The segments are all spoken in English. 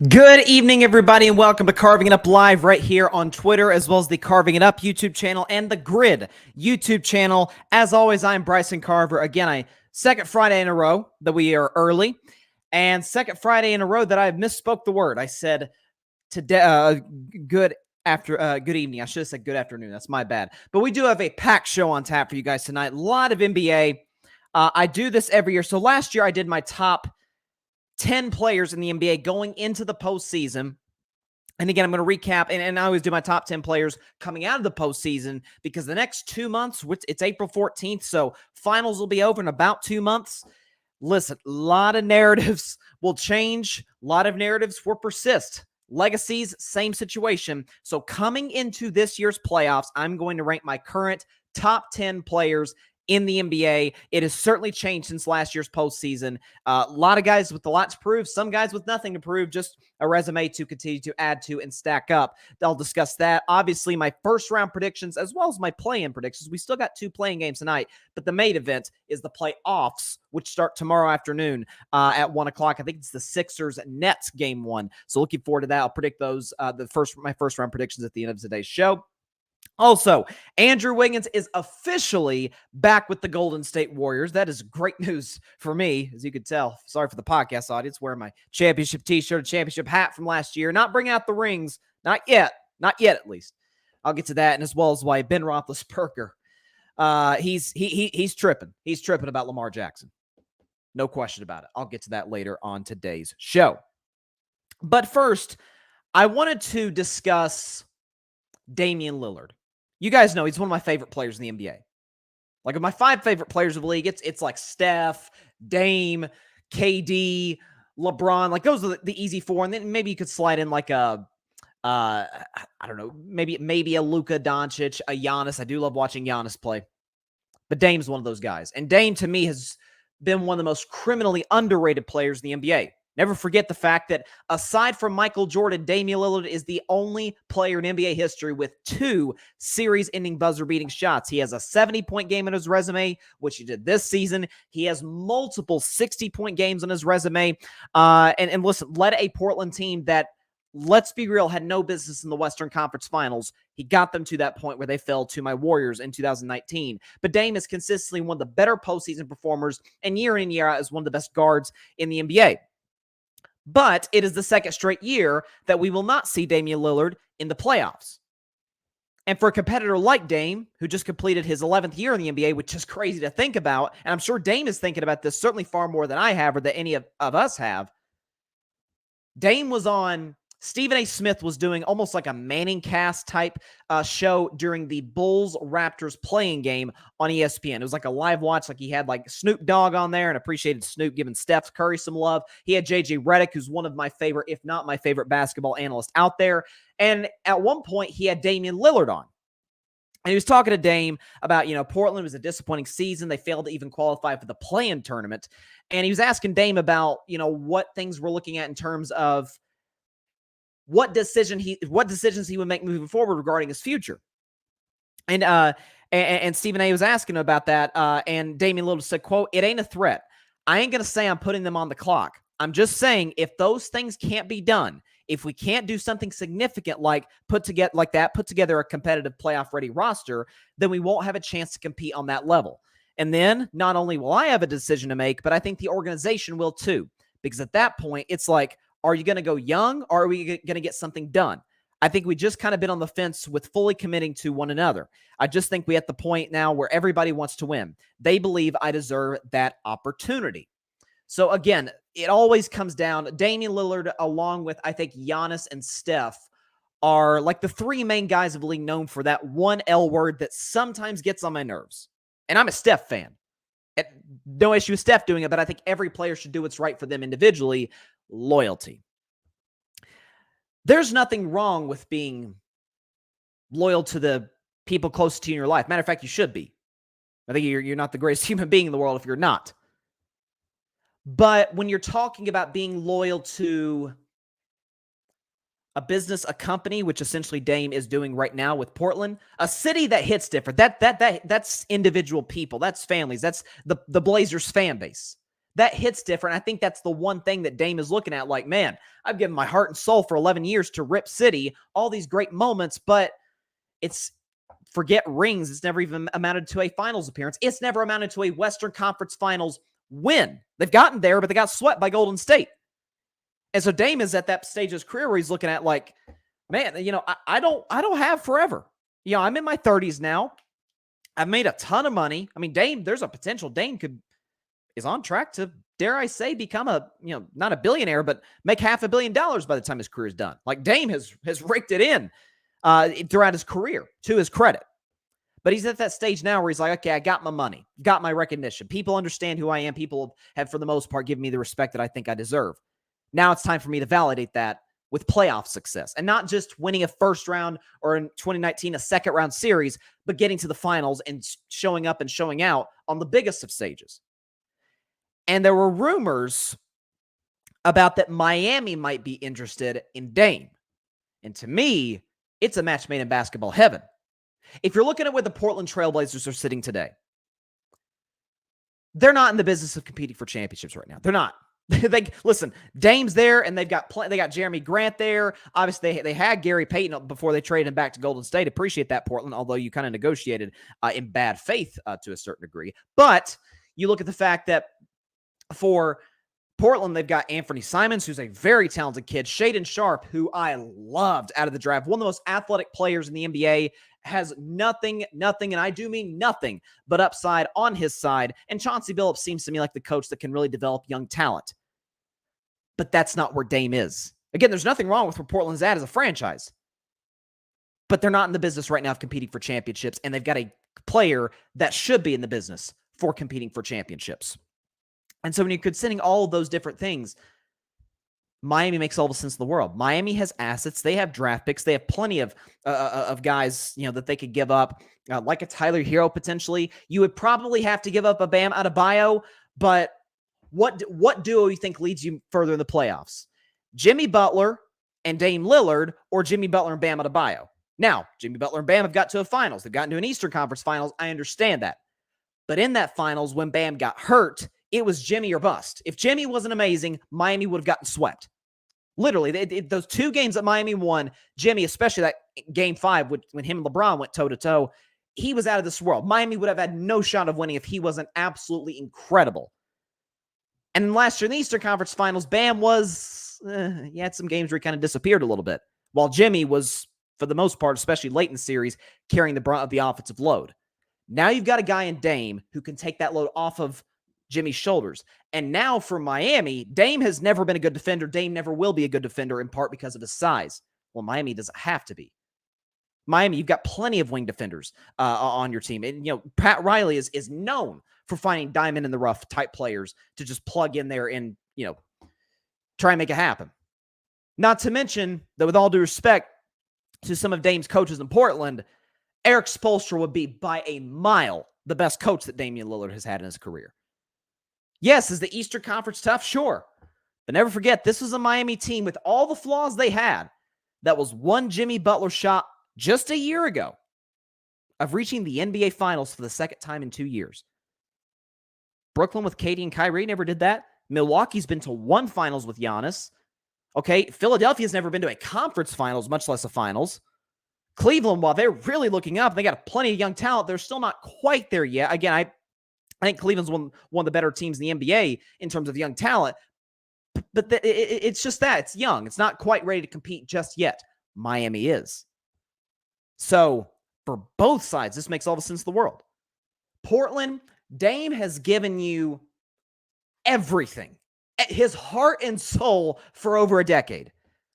Good evening, everybody, and welcome to Carving It Up Live right here on Twitter, as well as the Carving It Up YouTube channel and the Grid YouTube channel. As always, I'm Bryson Carver. Again, second Friday in a row that we are early, and second Friday in a row that I misspoke the word. I said today, good evening. I should have said good afternoon. That's my bad. But we do have a packed show on tap for you guys tonight. A lot of NBA. I do this every year. So last year I did my top 10 players in the NBA going into the postseason. And again, I'm going to recap, and I always do my top 10 players coming out of the postseason because the next 2 months, it's April 14th, so finals will be over in about 2 months. Listen, a lot of narratives will change. A lot of narratives will persist. Legacies, same situation. So coming into this year's playoffs, I'm going to rank my current top 10 players in the NBA. It has certainly changed since last year's postseason. A lot of guys with a lot to prove, some guys with nothing to prove, just a resume to continue to add to and stack up. I'll discuss that. Obviously, my first round predictions as well as my play-in predictions. We still got 2 playing games tonight, but the main event is the playoffs, which start tomorrow afternoon at 1 o'clock. I think it's the Sixers-Nets game 1. So looking forward to that. I'll predict those, my first round predictions at the end of today's show. Also, Andrew Wiggins is officially back with the Golden State Warriors. That is great news for me, as you could tell. Sorry for the podcast audience, wearing my championship t-shirt, championship hat from last year. Not bringing out the rings. Not yet. Not yet, at least. I'll get to that, and as well as why Ben Roethlisberger, he's tripping. He's tripping about Lamar Jackson. No question about it. I'll get to that later on today's show. But first, I wanted to discuss Damian Lillard. You guys know he's one of my favorite players in the NBA. Like, of my 5 favorite players of the league, it's like Steph, Dame, KD, LeBron. Like, those are the easy 4. And then maybe you could slide in like I don't know, maybe a Luka Doncic, a Giannis. I do love watching Giannis play. But Dame's one of those guys. And Dame, to me, has been one of the most criminally underrated players in the NBA. Never forget the fact that aside from Michael Jordan, Damian Lillard is the only player in NBA history with 2 series-ending buzzer-beating shots. He has a 70-point game on his resume, which he did this season. He has multiple 60-point games on his resume. And listen, led a Portland team that, let's be real, had no business in the Western Conference Finals. He got them to that point where they fell to my Warriors in 2019. But Dame is consistently one of the better postseason performers, and year in and year out is one of the best guards in the NBA. But it is the second straight year that we will not see Damian Lillard in the playoffs. And for a competitor like Dame, who just completed his 11th year in the NBA, which is crazy to think about, and I'm sure Dame is thinking about this certainly far more than I have or that any of us have. Dame was on, Stephen A. Smith was doing almost like a Manning cast type show during the Bulls-Raptors playing game on ESPN. It was like a live watch, like he had like Snoop Dogg on there, and appreciated Snoop giving Steph Curry some love. He had JJ Redick, who's one of my favorite, if not my favorite basketball analyst out there. And at one point, he had Damian Lillard on. And he was talking to Dame about, Portland was a disappointing season. They failed to even qualify for the play-in tournament. And he was asking Dame about, what things we're looking at in terms of what decisions he would make moving forward regarding his future. And Stephen A. was asking him about that. And Damian Lillard said, quote, "It ain't a threat. I ain't going to say I'm putting them on the clock. I'm just saying if those things can't be done, if we can't do something significant like put together a competitive playoff-ready roster, then we won't have a chance to compete on that level. And then not only will I have a decision to make, but I think the organization will too. Because at that point, it's like, are you going to go young or are we going to get something done? I think we just kind of been on the fence with fully committing to one another. I just think we're at the point now where everybody wants to win. They believe I deserve that opportunity." So again, it always comes down, Damian Lillard, along with, I think, Giannis and Steph, are like the 3 main guys of the league known for that one L word that sometimes gets on my nerves. And I'm a Steph fan. No issue with Steph doing it, but I think every player should do what's right for them individually. Loyalty. There's nothing wrong with being loyal to the people close to you in your life. Matter of fact, you should be. I think you're not the greatest human being in the world if you're not. But when you're talking about being loyal to a business, a company, which essentially Dame is doing right now with Portland, a city that hits different. That's individual people. That's families. That's the Blazers fan base. that hits different. I think that's the one thing that Dame is looking at, like, man, I've given my heart and soul for 11 years to Rip City, all these great moments, but it's, forget rings, it's never even amounted to a finals appearance. It's never amounted to a Western Conference Finals win. They've gotten there, but they got swept by Golden State. And so Dame is at that stage of his career where he's looking at, like, man, I don't have forever. I'm in my 30s now. I've made a ton of money. I mean, Dame, there's a potential Dame is on track to, dare I say, become a, not a billionaire, but make $500 million by the time his career is done. Like, Dame has raked it in throughout his career, to his credit. But he's at that stage now where he's like, okay, I got my money, got my recognition. People understand who I am. People have, for the most part, given me the respect that I think I deserve. Now it's time for me to validate that with playoff success, and not just winning a first round, or in 2019, a second round series, but getting to the finals and showing up and showing out on the biggest of stages. And there were rumors about that Miami might be interested in Dame. And to me, it's a match made in basketball heaven. If you're looking at where the Portland Trailblazers are sitting today, they're not in the business of competing for championships right now. They're not. Listen, Dame's there, and they've got they got Jeremy Grant there. Obviously, they had Gary Payton before they traded him back to Golden State. Appreciate that, Portland, although you kind of negotiated in bad faith to a certain degree. But you look at the fact that for Portland, they've got Anthony Simons, who's a very talented kid. Shaedon Sharpe, who I loved out of the draft. One of the most athletic players in the NBA. Has nothing, and I do mean nothing, but upside on his side. And Chauncey Billups seems to me like the coach that can really develop young talent. But that's not where Dame is. Again, there's nothing wrong with where Portland's at as a franchise. But they're not in the business right now of competing for championships, and they've got a player that should be in the business for competing for championships. And so when you're considering all of those different things, Miami makes all the sense in the world. Miami has assets. They have draft picks. They have plenty of guys, that they could give up, like a Tyler Hero potentially. You would probably have to give up a Bam Adebayo, but what duo you think leads you further in the playoffs? Jimmy Butler and Dame Lillard, or Jimmy Butler and Bam Adebayo? Now, Jimmy Butler and Bam have got to a finals. They've gotten to an Eastern Conference Finals. I understand that. But in that finals, when Bam got hurt, it was Jimmy or bust. If Jimmy wasn't amazing, Miami would have gotten swept. Literally, those two games that Miami won, Jimmy, especially that game 5 when him and LeBron went toe-to-toe, he was out of this world. Miami would have had no shot of winning if he wasn't absolutely incredible. And then last year in the Eastern Conference Finals, Bam was, he had some games where he kind of disappeared a little bit, while Jimmy was, for the most part, especially late in the series, carrying the brunt of the offensive load. Now you've got a guy in Dame who can take that load off of Jimmy's shoulders. And now for Miami, Dame has never been a good defender. Dame never will be a good defender, in part because of his size. Well, Miami doesn't have to be. Miami, you've got plenty of wing defenders on your team. And, Pat Riley is known for finding diamond in the rough type players to just plug in there and, try and make it happen. Not to mention that, with all due respect to some of Dame's coaches in Portland, Eric Spoelstra would be by a mile the best coach that Damian Lillard has had in his career. Yes, is the Eastern Conference tough? Sure. But never forget, this was a Miami team with all the flaws they had that was one Jimmy Butler shot just a year ago of reaching the NBA Finals for the second time in 2 years. Brooklyn with KD and Kyrie never did that. Milwaukee's been to one Finals with Giannis. Okay, Philadelphia's never been to a conference Finals, much less a Finals. Cleveland, while they're really looking up, they got plenty of young talent, they're still not quite there yet. Again, I think Cleveland's one of the better teams in the NBA in terms of young talent. But it's just that. It's young. It's not quite ready to compete just yet. Miami is. So, for both sides, this makes all the sense in the world. Portland, Dame has given you everything. His heart and soul for over a decade.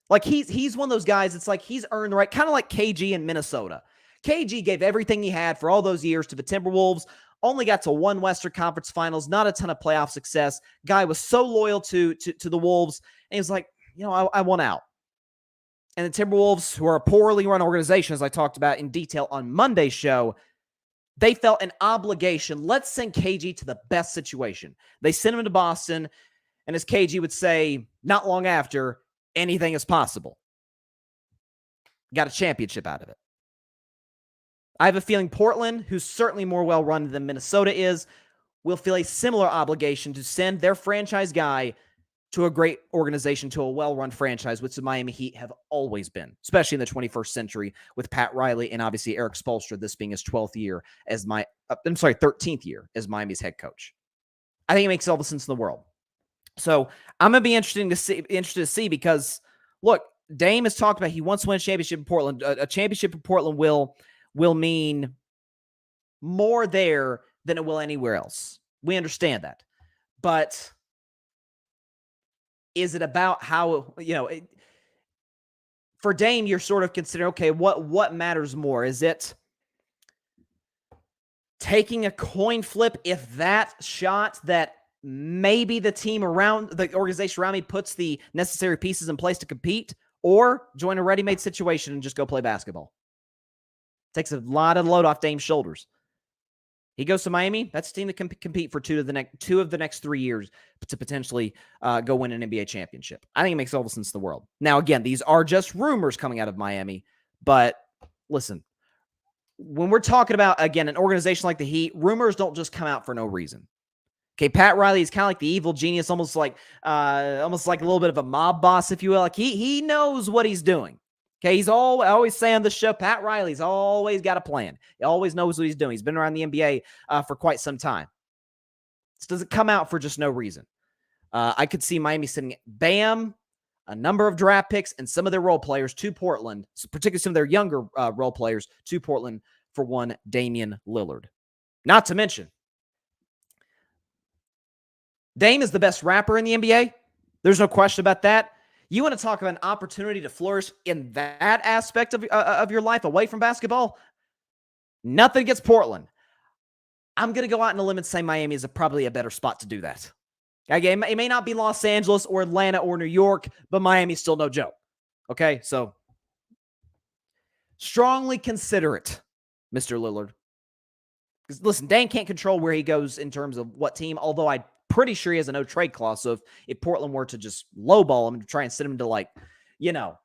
Like, he's one of those guys, it's like he's earned the right, kind of like KG in Minnesota. KG gave everything he had for all those years to the Timberwolves. Only got to one Western Conference Finals, not a ton of playoff success. Guy was so loyal to the Wolves, and he was like, I want out. And the Timberwolves, who are a poorly run organization, as I talked about in detail on Monday's show, they felt an obligation. Let's send KG to the best situation. They sent him to Boston, and as KG would say, not long after, anything is possible. Got a championship out of it. I have a feeling Portland, who's certainly more well-run than Minnesota is, will feel a similar obligation to send their franchise guy to a great organization, to a well-run franchise, which the Miami Heat have always been, especially in the 21st century with Pat Riley and obviously Eric Spoelstra, this being his 12th year as 13th year as Miami's head coach. I think it makes all the sense in the world. So I'm going to be interested to see because, look, Dame has talked about he wants to win a championship in Portland. A championship in Portland will mean more there than it will anywhere else. We understand that. But is it about how, for Dame, you're sort of considering, okay, what matters more? Is it taking a coin flip if that shot that maybe the team around, the organization around me puts the necessary pieces in place to compete, or join a ready-made situation and just go play basketball? Takes a lot of load off Dame's shoulders. He goes to Miami. That's a team that can compete for two of the next 3 years to potentially go win an NBA championship. I think it makes all the sense in the world. Now, again, these are just rumors coming out of Miami. But listen, when we're talking about, again, an organization like the Heat, rumors don't just come out for no reason. Okay, Pat Riley is kind of like the evil genius, almost like a little bit of a mob boss, if you will. Like he knows what he's doing. Okay, I always say on the show, Pat Riley's always got a plan. He always knows what he's doing. He's been around the NBA for quite some time. This doesn't come out for just no reason. I could see Miami sending Bam, a number of draft picks, and some of their role players to Portland, particularly some of their younger role players to Portland for one Damian Lillard. Not to mention, Dame is the best rapper in the NBA. There's no question about that. You want to talk about an opportunity to flourish in that aspect of your life away from basketball? Nothing against Portland. I'm going to go out on a limb and say Miami is probably a better spot to do that. Okay, it may not be Los Angeles or Atlanta or New York, but Miami's still no joke. Okay, so strongly consider it, Mr. Lillard. Because listen, Dame can't control where he goes in terms of what team, although I'm pretty sure he has a no trade clause. So if Portland were to just lowball him to try and send him to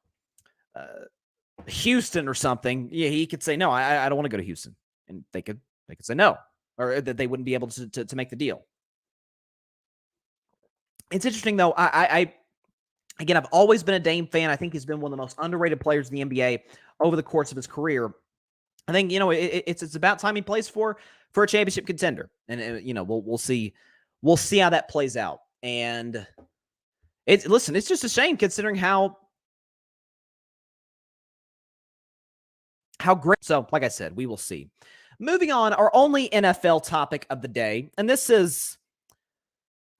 Houston or something, yeah, he could say, no, I don't want to go to Houston. And they could say no, or that they wouldn't be able to make the deal. It's interesting, though. Again, I've always been a Dame fan. I think he's been one of the most underrated players in the NBA over the course of his career. I think, it's about time he plays for a championship contender. And, we'll see. We'll see how that plays out. And it's just a shame considering how great. So, like I said, we will see. Moving on, our only NFL topic of the day, and this is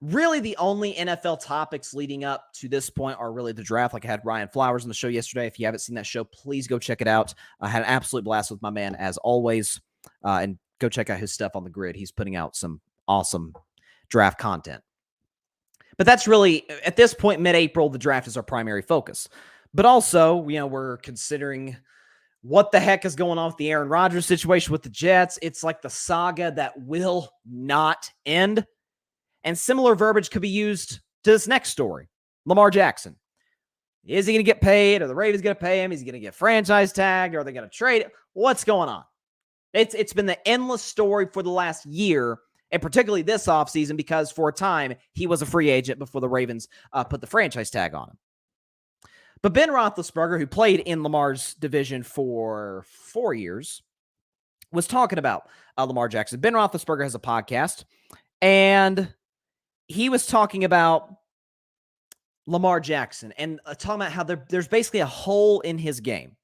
really the only NFL topics leading up to this point are really the draft. Like I had Ryan Flowers on the show yesterday. If you haven't seen that show, please go check it out. I had an absolute blast with my man as always. And go check out his stuff on the Grid. He's putting out some awesome draft content. But that's really, at this point, mid-April, the draft is our primary focus. But also, we're considering what the heck is going on with the Aaron Rodgers situation with the Jets. It's like the saga that will not end. And similar verbiage could be used to this next story. Lamar Jackson. Is he going to get paid? Are the Ravens going to pay him? Is he going to get franchise tagged? Are they going to trade it? What's going on? It's been the endless story for the last year, and particularly this offseason, because for a time, he was a free agent before the Ravens put the franchise tag on him. But Ben Roethlisberger, who played in Lamar's division for 4 years, was talking about Lamar Jackson. Ben Roethlisberger has a podcast, and he was talking about Lamar Jackson and talking about how there's basically a hole in his game.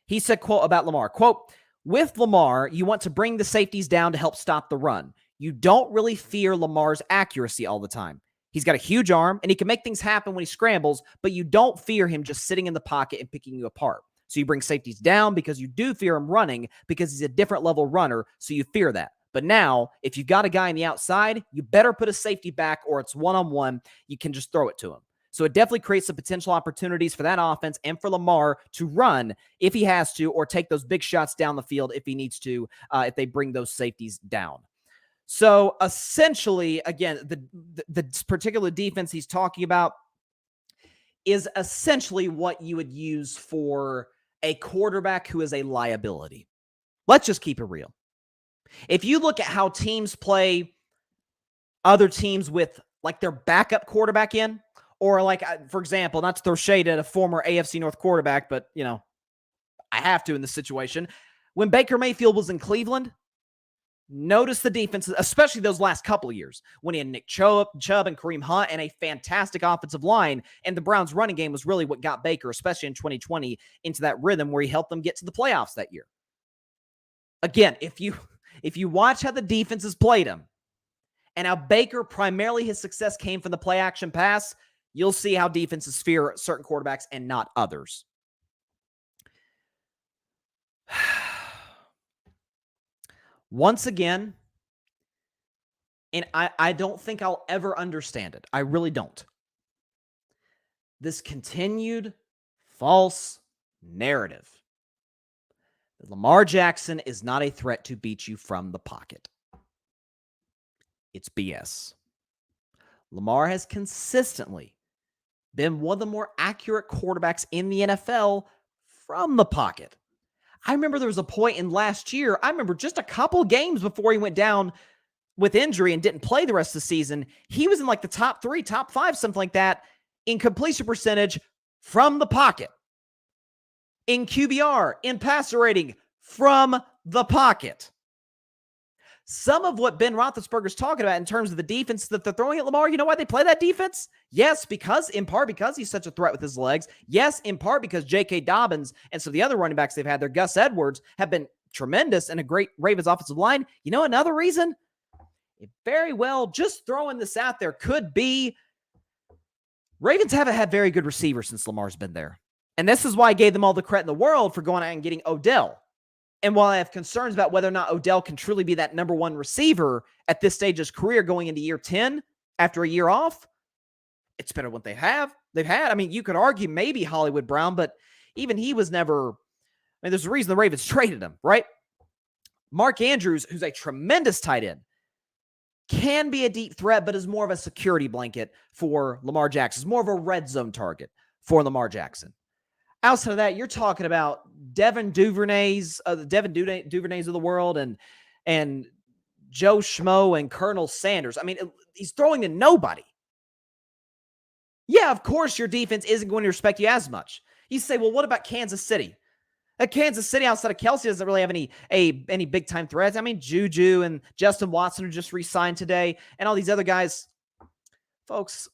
He said, quote, about Lamar, quote, with Lamar, you want to bring the safeties down to help stop the run. You don't really fear Lamar's accuracy all the time. He's got a huge arm, and he can make things happen when he scrambles, but you don't fear him just sitting in the pocket and picking you apart. So you bring safeties down because you do fear him running because he's a different level runner, so you fear that. But now, if you've got a guy on the outside, you better put a safety back or it's one-on-one. You can just throw it to him. So it definitely creates some potential opportunities for that offense and for Lamar to run if he has to, or take those big shots down the field if he needs to, if they bring those safeties down. So essentially, again, the particular defense he's talking about is essentially what you would use for a quarterback who is a liability. Let's just keep it real. If you look at how teams play other teams with like their backup quarterback in, or like, for example, not to throw shade at a former AFC North quarterback, but I have to in this situation. When Baker Mayfield was in Cleveland, notice the defense, especially those last couple of years when he had Nick Chubb and Kareem Hunt and a fantastic offensive line. And the Browns' running game was really what got Baker, especially in 2020, into that rhythm where he helped them get to the playoffs that year. Again, if you watch how the defenses played him and how Baker, primarily his success came from the play action pass, you'll see how defenses fear certain quarterbacks and not others. Once again, and I don't think I'll ever understand it. I really don't. This continued false narrative that Lamar Jackson is not a threat to beat you from the pocket. It's BS. Lamar has consistently been one of the more accurate quarterbacks in the NFL from the pocket. I remember there was a point in last year, I remember just a couple games before he went down with injury and didn't play the rest of the season, he was in like the top 3, top 5, something like that, in completion percentage from the pocket, in QBR, in passer rating from the pocket. Some of what Ben Roethlisberger's talking about in terms of the defense that they're throwing at Lamar, you know why they play that defense? Yes, in part because he's such a threat with his legs. Yes, in part because J.K. Dobbins and some of the other running backs they've had, their Gus Edwards, have been tremendous and a great Ravens offensive line. You know another reason? It very well, just throwing this out there, could be Ravens haven't had very good receivers since Lamar's been there. And this is why I gave them all the credit in the world for going out and getting Odell. And while I have concerns about whether or not Odell can truly be that number 1 receiver at this stage of his career going into year 10 after a year off, it's better what they've had. I mean, you could argue maybe Hollywood Brown, but even he was never, there's a reason the Ravens traded him, right? Mark Andrews, who's a tremendous tight end, can be a deep threat, but is more of a security blanket for Lamar Jackson. It's more of a red zone target for Lamar Jackson. Outside of that, you're talking about Devin Duvernays of the world and Joe Schmo and Colonel Sanders. I mean, he's throwing to nobody. Yeah, of course your defense isn't going to respect you as much. You say, well, what about Kansas City? Kansas City outside of Kelsey doesn't really have any big-time threats. I mean, Juju and Justin Watson are just re-signed today, and all these other guys. Folks,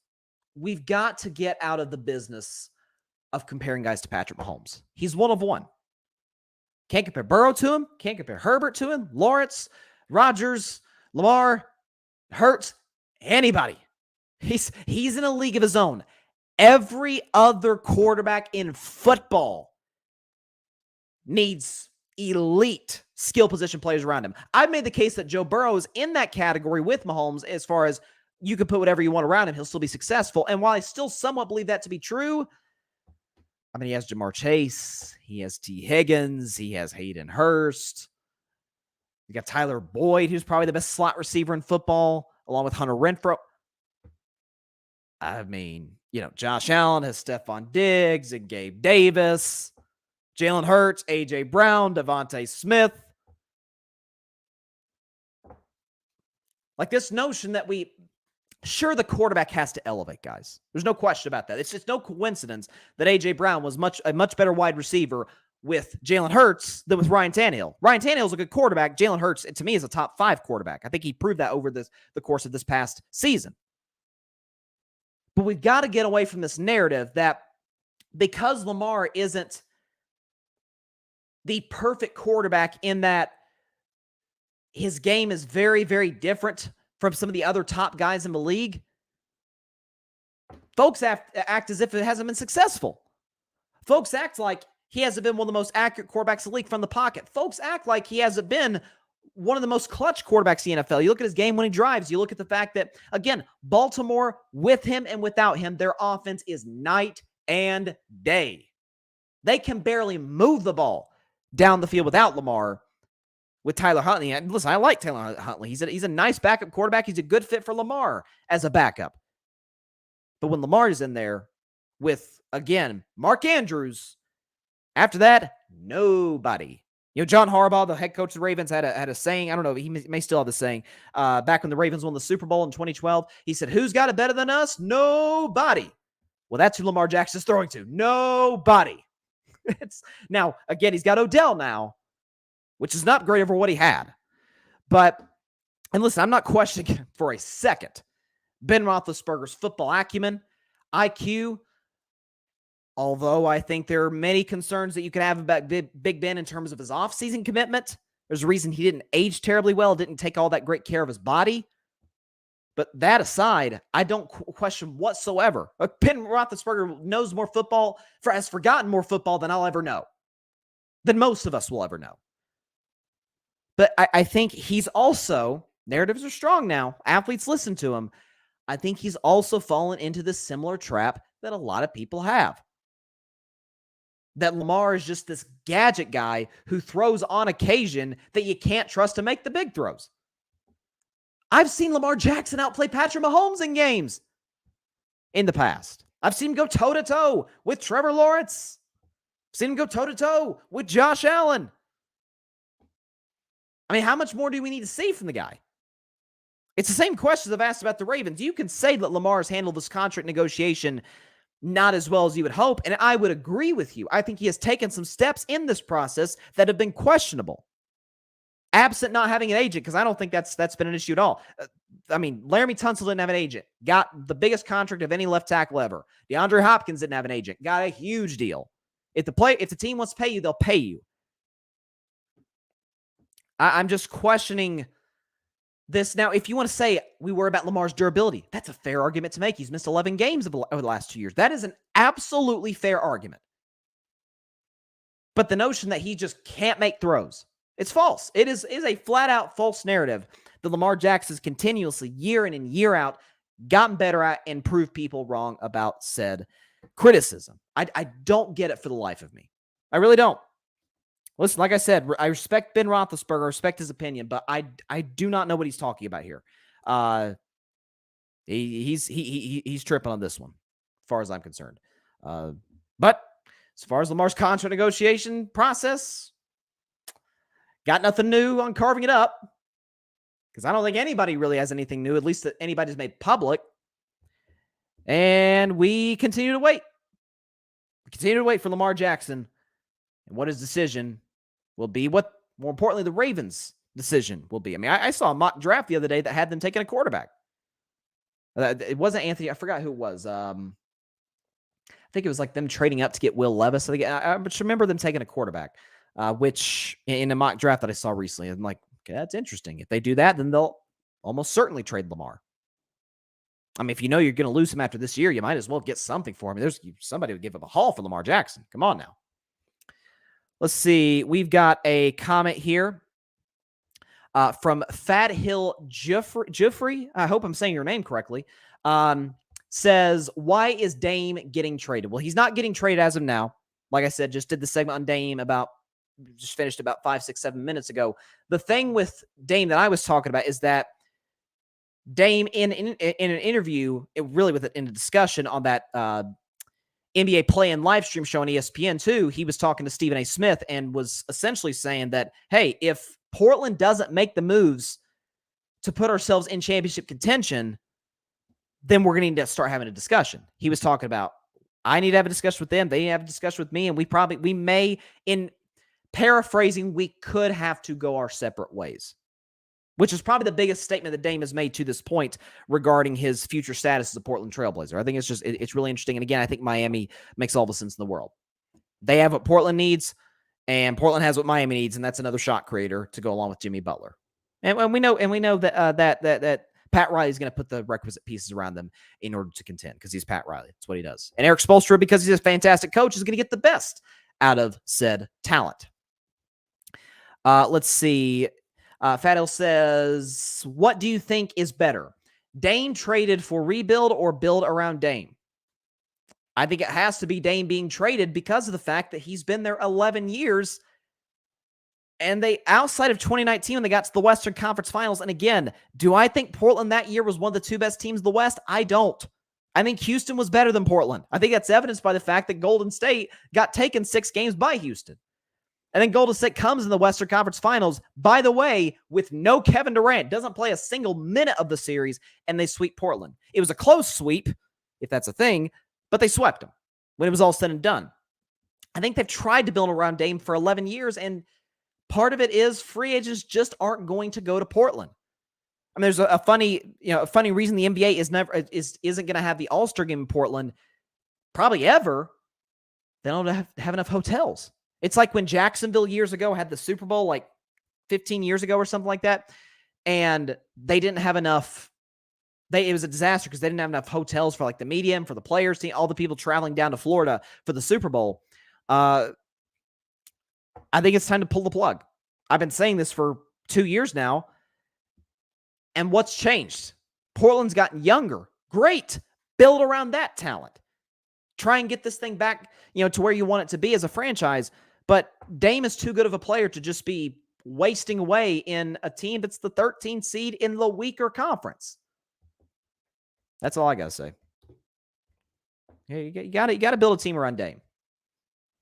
we've got to get out of the business of comparing guys to Patrick Mahomes. He's one of one. Can't compare Burrow to him. Can't compare Herbert to him. Lawrence, Rodgers, Lamar, Hurts, anybody. He's in a league of his own. Every other quarterback in football needs elite skill position players around him. I've made the case that Joe Burrow is in that category with Mahomes as far as you can put whatever you want around him. He'll still be successful. And while I still somewhat believe that to be true, I mean, he has Jamar Chase, he has T. Higgins, he has Hayden Hurst. You got Tyler Boyd, who's probably the best slot receiver in football, along with Hunter Renfrow. I mean, Josh Allen has Stephon Diggs and Gabe Davis, Jalen Hurts, A.J. Brown, Devontae Smith. Like this notion that sure, the quarterback has to elevate, guys. There's no question about that. It's just no coincidence that A.J. Brown was a much better wide receiver with Jalen Hurts than with Ryan Tannehill. Ryan Tannehill's a good quarterback. Jalen Hurts, to me, is a top 5 quarterback. I think he proved that over the course of this past season. But we've got to get away from this narrative that because Lamar isn't the perfect quarterback in that his game is very, very different from some of the other top guys in the league, folks act as if it hasn't been successful. Folks act like he hasn't been one of the most accurate quarterbacks in the league from the pocket. Folks act like he hasn't been one of the most clutch quarterbacks in the NFL. You look at his game when he drives. You look at the fact that, again, Baltimore, with him and without him, their offense is night and day. They can barely move the ball down the field without Lamar. With Tyler Huntley, and listen, I like Tyler Huntley. He's a nice backup quarterback. He's a good fit for Lamar as a backup. But when Lamar is in there with, again, Mark Andrews, after that, nobody. John Harbaugh, the head coach of the Ravens, had a saying. I don't know. He may still have the saying. Back when the Ravens won the Super Bowl in 2012, he said, "Who's got it better than us? Nobody." Well, that's who Lamar Jackson's throwing to. Nobody. Now, again, he's got Odell now, which is not great over what he had. But, and listen, I'm not questioning for a second Ben Roethlisberger's football acumen, IQ, although I think there are many concerns that you could have about Big Ben in terms of his offseason commitment. There's a reason he didn't age terribly well, didn't take all that great care of his body. But that aside, I don't question whatsoever. Ben Roethlisberger knows more football, has forgotten more football than I'll ever know, than most of us will ever know. But I think he's also, narratives are strong now. Athletes listen to him. I think he's also fallen into this similar trap that a lot of people have. That Lamar is just this gadget guy who throws on occasion that you can't trust to make the big throws. I've seen Lamar Jackson outplay Patrick Mahomes in games in the past. I've seen him go toe-to-toe with Trevor Lawrence. I've seen him go toe-to-toe with Josh Allen. I mean, how much more do we need to see from the guy? It's the same questions I've asked about the Ravens. You can say that Lamar has handled this contract negotiation not as well as you would hope, and I would agree with you. I think he has taken some steps in this process that have been questionable. Absent not having an agent, because I don't think that's been an issue at all. I mean, Laramie Tunsil didn't have an agent. Got the biggest contract of any left tackle ever. DeAndre Hopkins didn't have an agent. Got a huge deal. If the team wants to pay you, they'll pay you. I'm just questioning this. Now, if you want to say we worry about Lamar's durability, that's a fair argument to make. He's missed 11 games over the last 2 years. That is an absolutely fair argument. But the notion that he just can't make throws, it's false. It is a flat-out false narrative that Lamar Jackson has continuously, year in and year out, gotten better at and proved people wrong about said criticism. I don't get it for the life of me. I really don't. Listen, like I said, I respect Ben Roethlisberger, I respect his opinion, but I do not know what he's talking about here. He's tripping on this one, as far as I'm concerned. But as far as Lamar's contract negotiation process, got nothing new on carving it up, because I don't think anybody really has anything new, at least that anybody's made public. And we continue to wait. We continue to wait for Lamar Jackson and what his decision will be, what, more importantly, the Ravens' decision will be. I mean, I saw a mock draft the other day that had them taking a quarterback. It wasn't Anthony. I forgot who it was. I think it was like them trading up to get Will Levis. I just remember them taking a quarterback, which in a mock draft that I saw recently, I'm like, okay, that's interesting. If they do that, then they'll almost certainly trade Lamar. I mean, if you know you're going to lose him after this year, you might as well get something for him. There's somebody would give up a haul for Lamar Jackson. Come on now. Let's see. We've got a comment here from Fat Hill Jeffrey. I hope I'm saying your name correctly. Says, why is Dame getting traded? Well, he's not getting traded as of now. Like I said, just did the segment on Dame just finished about 5, 6, 7 minutes ago. The thing with Dame that I was talking about is that Dame in an interview, in a discussion on that NBA play-in live stream show on ESPN2, he was talking to Stephen A. Smith and was essentially saying that, hey, if Portland doesn't make the moves to put ourselves in championship contention, then we're going to need to start having a discussion. He was talking about, I need to have a discussion with them. They need to have a discussion with me. And we may, in paraphrasing, we could have to go our separate ways, which is probably the biggest statement that Dame has made to this point regarding his future status as a Portland Trailblazer. I think it's really interesting. And again, I think Miami makes all the sense in the world. They have what Portland needs, and Portland has what Miami needs, and that's another shot creator to go along with Jimmy Butler. And we know that that Pat Riley is going to put the requisite pieces around them in order to contend, because he's Pat Riley. That's what he does. And Eric Spoelstra, because he's a fantastic coach, is going to get the best out of said talent. Let's see. Fadil says, what do you think is better? Dame traded for rebuild or build around Dame? I think it has to be Dame being traded because of the fact that he's been there 11 years. And they, outside of 2019, when they got to the Western Conference Finals, and again, do I think Portland that year was one of the two best teams in the West? I don't. I think Houston was better than Portland. I think that's evidenced by the fact that Golden State got taken 6 games by Houston. And then Golden State comes in the Western Conference Finals, by the way, with no Kevin Durant, doesn't play a single minute of the series, and they sweep Portland. It was a close sweep, if that's a thing, but they swept them when it was all said and done. I think they've tried to build around Dame for 11 years, and part of it is free agents just aren't going to go to Portland. I mean, there's a funny reason the NBA isn't going to have the All-Star game in Portland probably ever. They don't have enough hotels. It's like when Jacksonville years ago had the Super Bowl, like 15 years ago or something like that, and they didn't have enough. It was a disaster because they didn't have enough hotels for like the media and for the players, all the people traveling down to Florida for the Super Bowl. I think it's time to pull the plug. I've been saying this for 2 years now. And what's changed? Portland's gotten younger. Great. Build around that talent. Try and get this thing back, to where you want it to be as a franchise. But Dame is too good of a player to just be wasting away in a team that's the 13th seed in the weaker conference. That's all I got to say. Yeah, you got to build a team around Dame.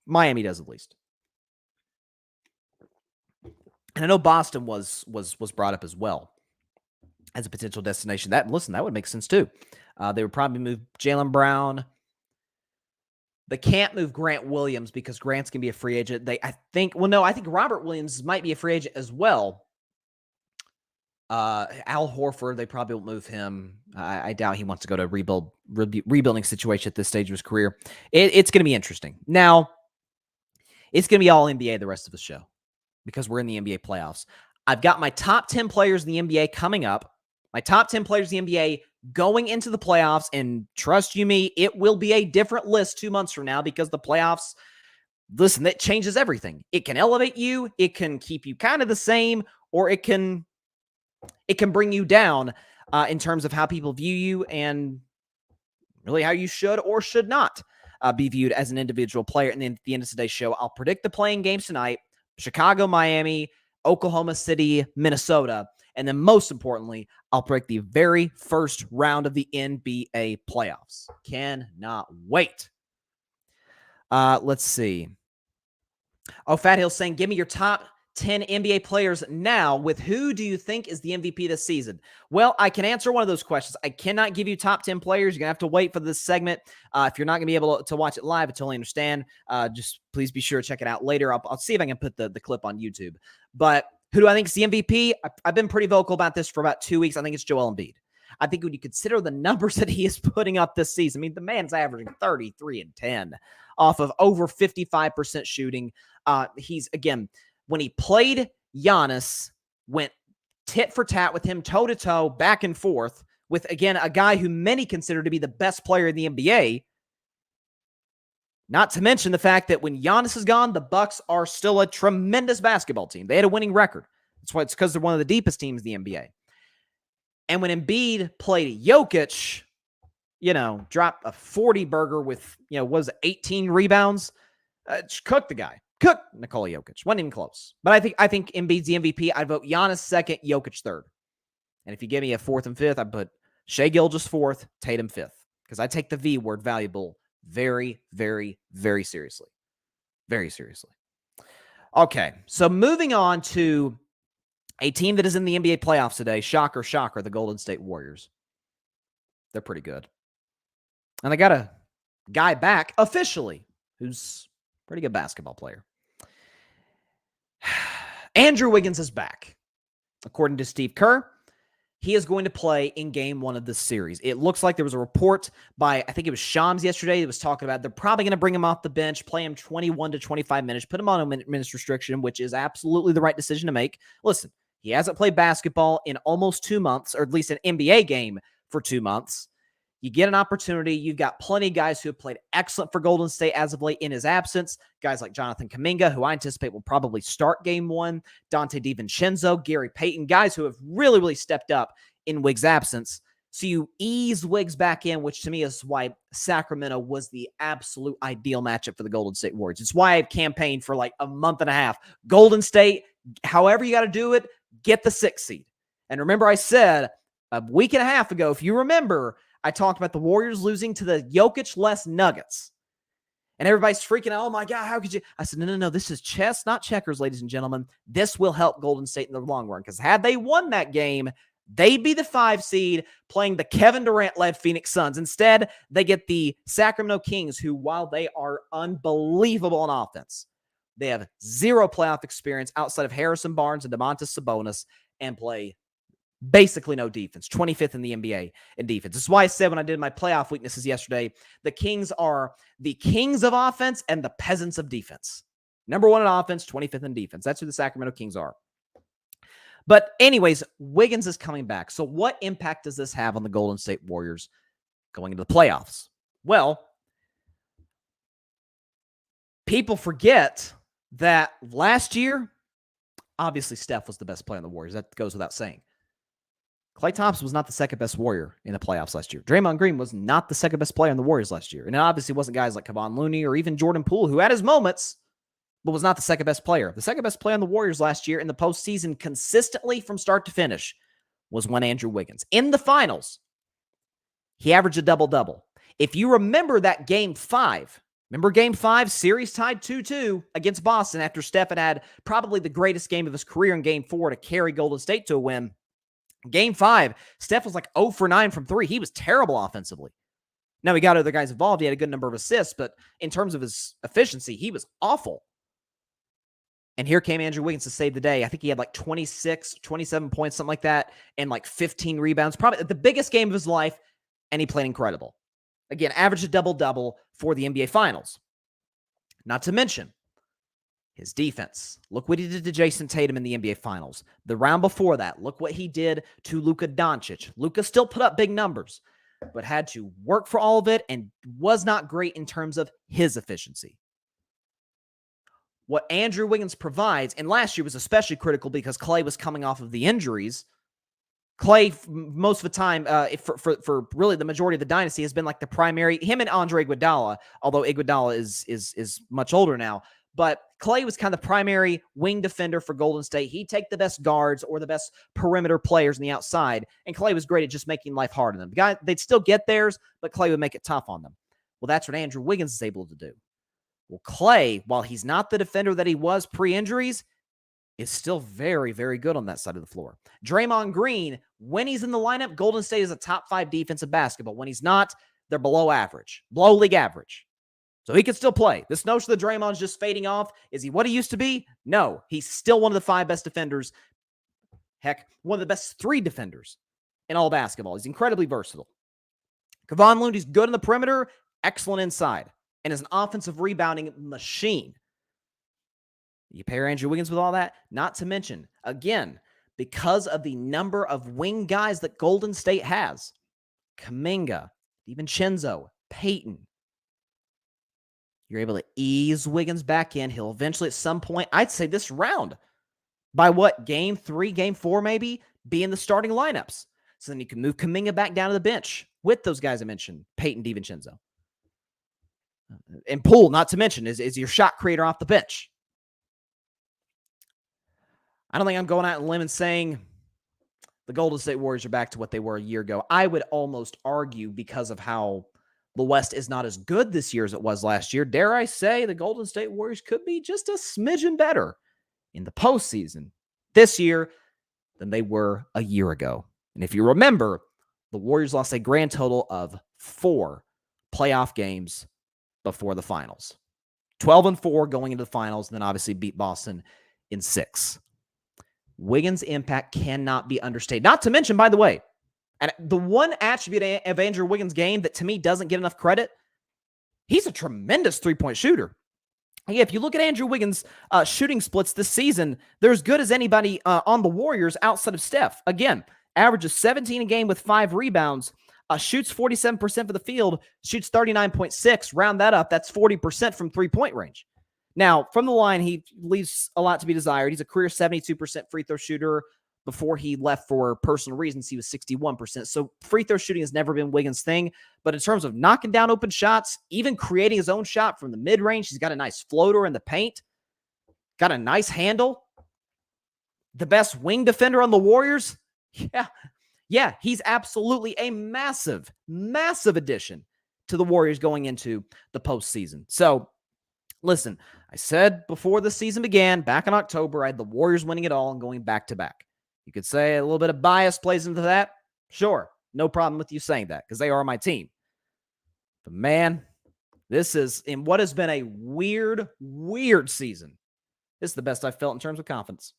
Miami does, at least. And I know Boston was brought up as well as a potential destination. That would make sense too. They would probably move Jaylen Brown. They can't move Grant Williams because Grant's going to be a free agent. I think Robert Williams might be a free agent as well. Al Horford, they probably won't move him. I doubt he wants to go to a rebuilding situation at this stage of his career. It's going to be interesting. Now, it's going to be all NBA the rest of the show because we're in the NBA playoffs. I've got my top 10 players in the NBA coming up. My top 10 players in the NBA going into the playoffs, and trust you me, it will be a different list 2 months from now because the playoffs, listen, that changes everything. It can elevate you, it can keep you kind of the same, or it can bring you down in terms of how people view you and really how you should or should not be viewed as an individual player. And then at the end of today's show, I'll predict the playing games tonight: Chicago, Miami, Oklahoma City, Minnesota. And then most importantly, I'll predict the very first round of the NBA playoffs. Cannot wait. Let's see. Oh, Fat Hill's saying, give me your top 10 NBA players now. With who do you think is the MVP this season? Well, I can answer one of those questions. I cannot give you top 10 players. You're going to have to wait for this segment. If you're not going to be able to watch it live, I totally understand. Just please be sure to check it out later. I'll see if I can put the clip on YouTube. But who do I think is the MVP? I've been pretty vocal about this for about 2 weeks. I think it's Joel Embiid. I think when you consider the numbers that he is putting up this season, I mean, the man's averaging 33 and 10 off of over 55% shooting. He's, again, when he played Giannis, went tit for tat with him, toe-to-toe, back and forth, with, again, a guy who many consider to be the best player in the NBA. Not to mention the fact that when Giannis is gone, the Bucks are still a tremendous basketball team. They had a winning record. That's why it's because they're one of the deepest teams in the NBA. And when Embiid played Jokic, dropped a 40 burger with, 18 rebounds, cooked the guy. Cooked Nikola Jokic. Wasn't even close. But I think Embiid's the MVP. I'd vote Giannis second, Jokic third. And if you give me a fourth and fifth, I'd put Shai Gilgeous fourth, Tatum fifth. Because I take the V word, valuable, very, very, very seriously. Very seriously. Okay, so moving on to a team that is in the NBA playoffs today. Shocker, shocker, the Golden State Warriors. They're pretty good. And they got a guy back officially who's a pretty good basketball player. Andrew Wiggins is back. According to Steve Kerr, he is going to play in game 1 of this series. It looks like there was a report by, I think it was Shams yesterday, that was talking about they're probably going to bring him off the bench, play him 21 to 25 minutes, put him on a minutes restriction, which is absolutely the right decision to make. Listen, he hasn't played basketball in almost 2 months, or at least an NBA game for 2 months. You get an opportunity. You've got plenty of guys who have played excellent for Golden State as of late in his absence. Guys like Jonathan Kuminga, who I anticipate will probably start game 1. Dante DiVincenzo, Gary Payton, guys who have really, really stepped up in Wiggs' absence. So you ease Wiggs back in, which to me is why Sacramento was the absolute ideal matchup for the Golden State Warriors. It's why I've campaigned for like a month and a half. Golden State, however you got to do it, get the 6th seed. And remember, I said a week and a half ago, if you remember, I talked about the Warriors losing to the Jokic-less Nuggets. And everybody's freaking out. Oh my God, how could you? I said, no. This is chess, not checkers, ladies and gentlemen. This will help Golden State in the long run, because had they won that game, they'd be the 5 seed playing the Kevin Durant-led Phoenix Suns. Instead, they get the Sacramento Kings, who, while they are unbelievable on offense, they have 0 playoff experience outside of Harrison Barnes and Domantas Sabonis, and play basically no defense. 25th in the NBA in defense. This is why I said when I did my playoff weaknesses yesterday, the Kings are the kings of offense and the peasants of defense. Number 1 in offense, 25th in defense. That's who the Sacramento Kings are. But anyways, Wiggins is coming back. So what impact does this have on the Golden State Warriors going into the playoffs? Well, people forget that last year, obviously Steph was the best player on the Warriors. That goes without saying. Klay Thompson was not the second best Warrior in the playoffs last year. Draymond Green was not the second best player on the Warriors last year. And it obviously wasn't guys like Kevon Looney or even Jordan Poole, who had his moments, but was not the second best player. The second best player on the Warriors last year in the postseason consistently from start to finish was one Andrew Wiggins. In the finals, he averaged a double-double. If you remember that Game 5, series tied 2-2 against Boston after Steph had probably the greatest game of his career in Game 4 to carry Golden State to a win. Game 5, Steph was like 0 for 9 from 3. He was terrible offensively. Now, he got other guys involved. He had a good number of assists, but in terms of his efficiency, he was awful. And here came Andrew Wiggins to save the day. I think he had like 26, 27 points, something like that, and like 15 rebounds. Probably the biggest game of his life, and he played incredible. Again, averaged a double-double for the NBA Finals. Not to mention his defense. Look what he did to Jason Tatum in the NBA Finals. The round before that, look what he did to Luka Doncic. Luka still put up big numbers, but had to work for all of it and was not great in terms of his efficiency. What Andrew Wiggins provides, and last year was especially critical because Klay was coming off of the injuries. Klay, most of the time, for really the majority of the dynasty, has been like the primary, him and Andre Iguodala, although Iguodala is much older now. But Klay was kind of the primary wing defender for Golden State. He'd take the best guards or the best perimeter players on the outside, and Klay was great at just making life hard on them. The guy, they'd still get theirs, but Klay would make it tough on them. Well, that's what Andrew Wiggins is able to do. Well, Klay, while he's not the defender that he was pre-injuries, is still very, very good on that side of the floor. Draymond Green, when he's in the lineup, Golden State is a top 5 defensive basketball. When he's not, they're below average, below league average. So he can still play. This notion that Draymond's just fading off, is he what he used to be? No, he's still one of the 5 best defenders. Heck, one of the best 3 defenders in all basketball. He's incredibly versatile. Kevon Looney's good on the perimeter, excellent inside, and is an offensive rebounding machine. You pair Andrew Wiggins with all that, not to mention, again, because of the number of wing guys that Golden State has, Kuminga, DiVincenzo, Payton, you're able to ease Wiggins back in. He'll eventually, at some point, I'd say this round, by what, Game 3, Game 4 maybe, be in the starting lineups. So then you can move Kuminga back down to the bench with those guys I mentioned, Payton, DiVincenzo. And Poole, not to mention, is your shot creator off the bench. I don't think I'm going out on a limb and saying the Golden State Warriors are back to what they were a year ago. I would almost argue, because of how the West is not as good this year as it was last year, dare I say the Golden State Warriors could be just a smidgen better in the postseason this year than they were a year ago. And if you remember, the Warriors lost a grand total of 4 playoff games before the finals. 12-4 going into the finals, and then obviously beat Boston in 6. Wiggins' impact cannot be understated. Not to mention, by the way, and the one attribute of Andrew Wiggins' game that to me doesn't get enough credit, he's a tremendous three-point shooter. Yeah, if you look at Andrew Wiggins' shooting splits this season, they're as good as anybody on the Warriors outside of Steph. Again, averages 17 a game with 5 rebounds, shoots 47% for the field, shoots 39.6. Round that up, that's 40% from three-point range. Now, from the line, he leaves a lot to be desired. He's a career 72% free throw shooter. Before he left for personal reasons, he was 61%. So free throw shooting has never been Wiggins' thing. But in terms of knocking down open shots, even creating his own shot from the mid-range, he's got a nice floater in the paint, got a nice handle. The best wing defender on the Warriors? Yeah, he's absolutely a massive, massive addition to the Warriors going into the postseason. So, listen, I said before the season began, back in October, I had the Warriors winning it all and going back-to-back. You could say a little bit of bias plays into that. Sure, no problem with you saying that because they are my team. But, man, this is in what has been a weird, weird season. This is the best I've felt in terms of confidence.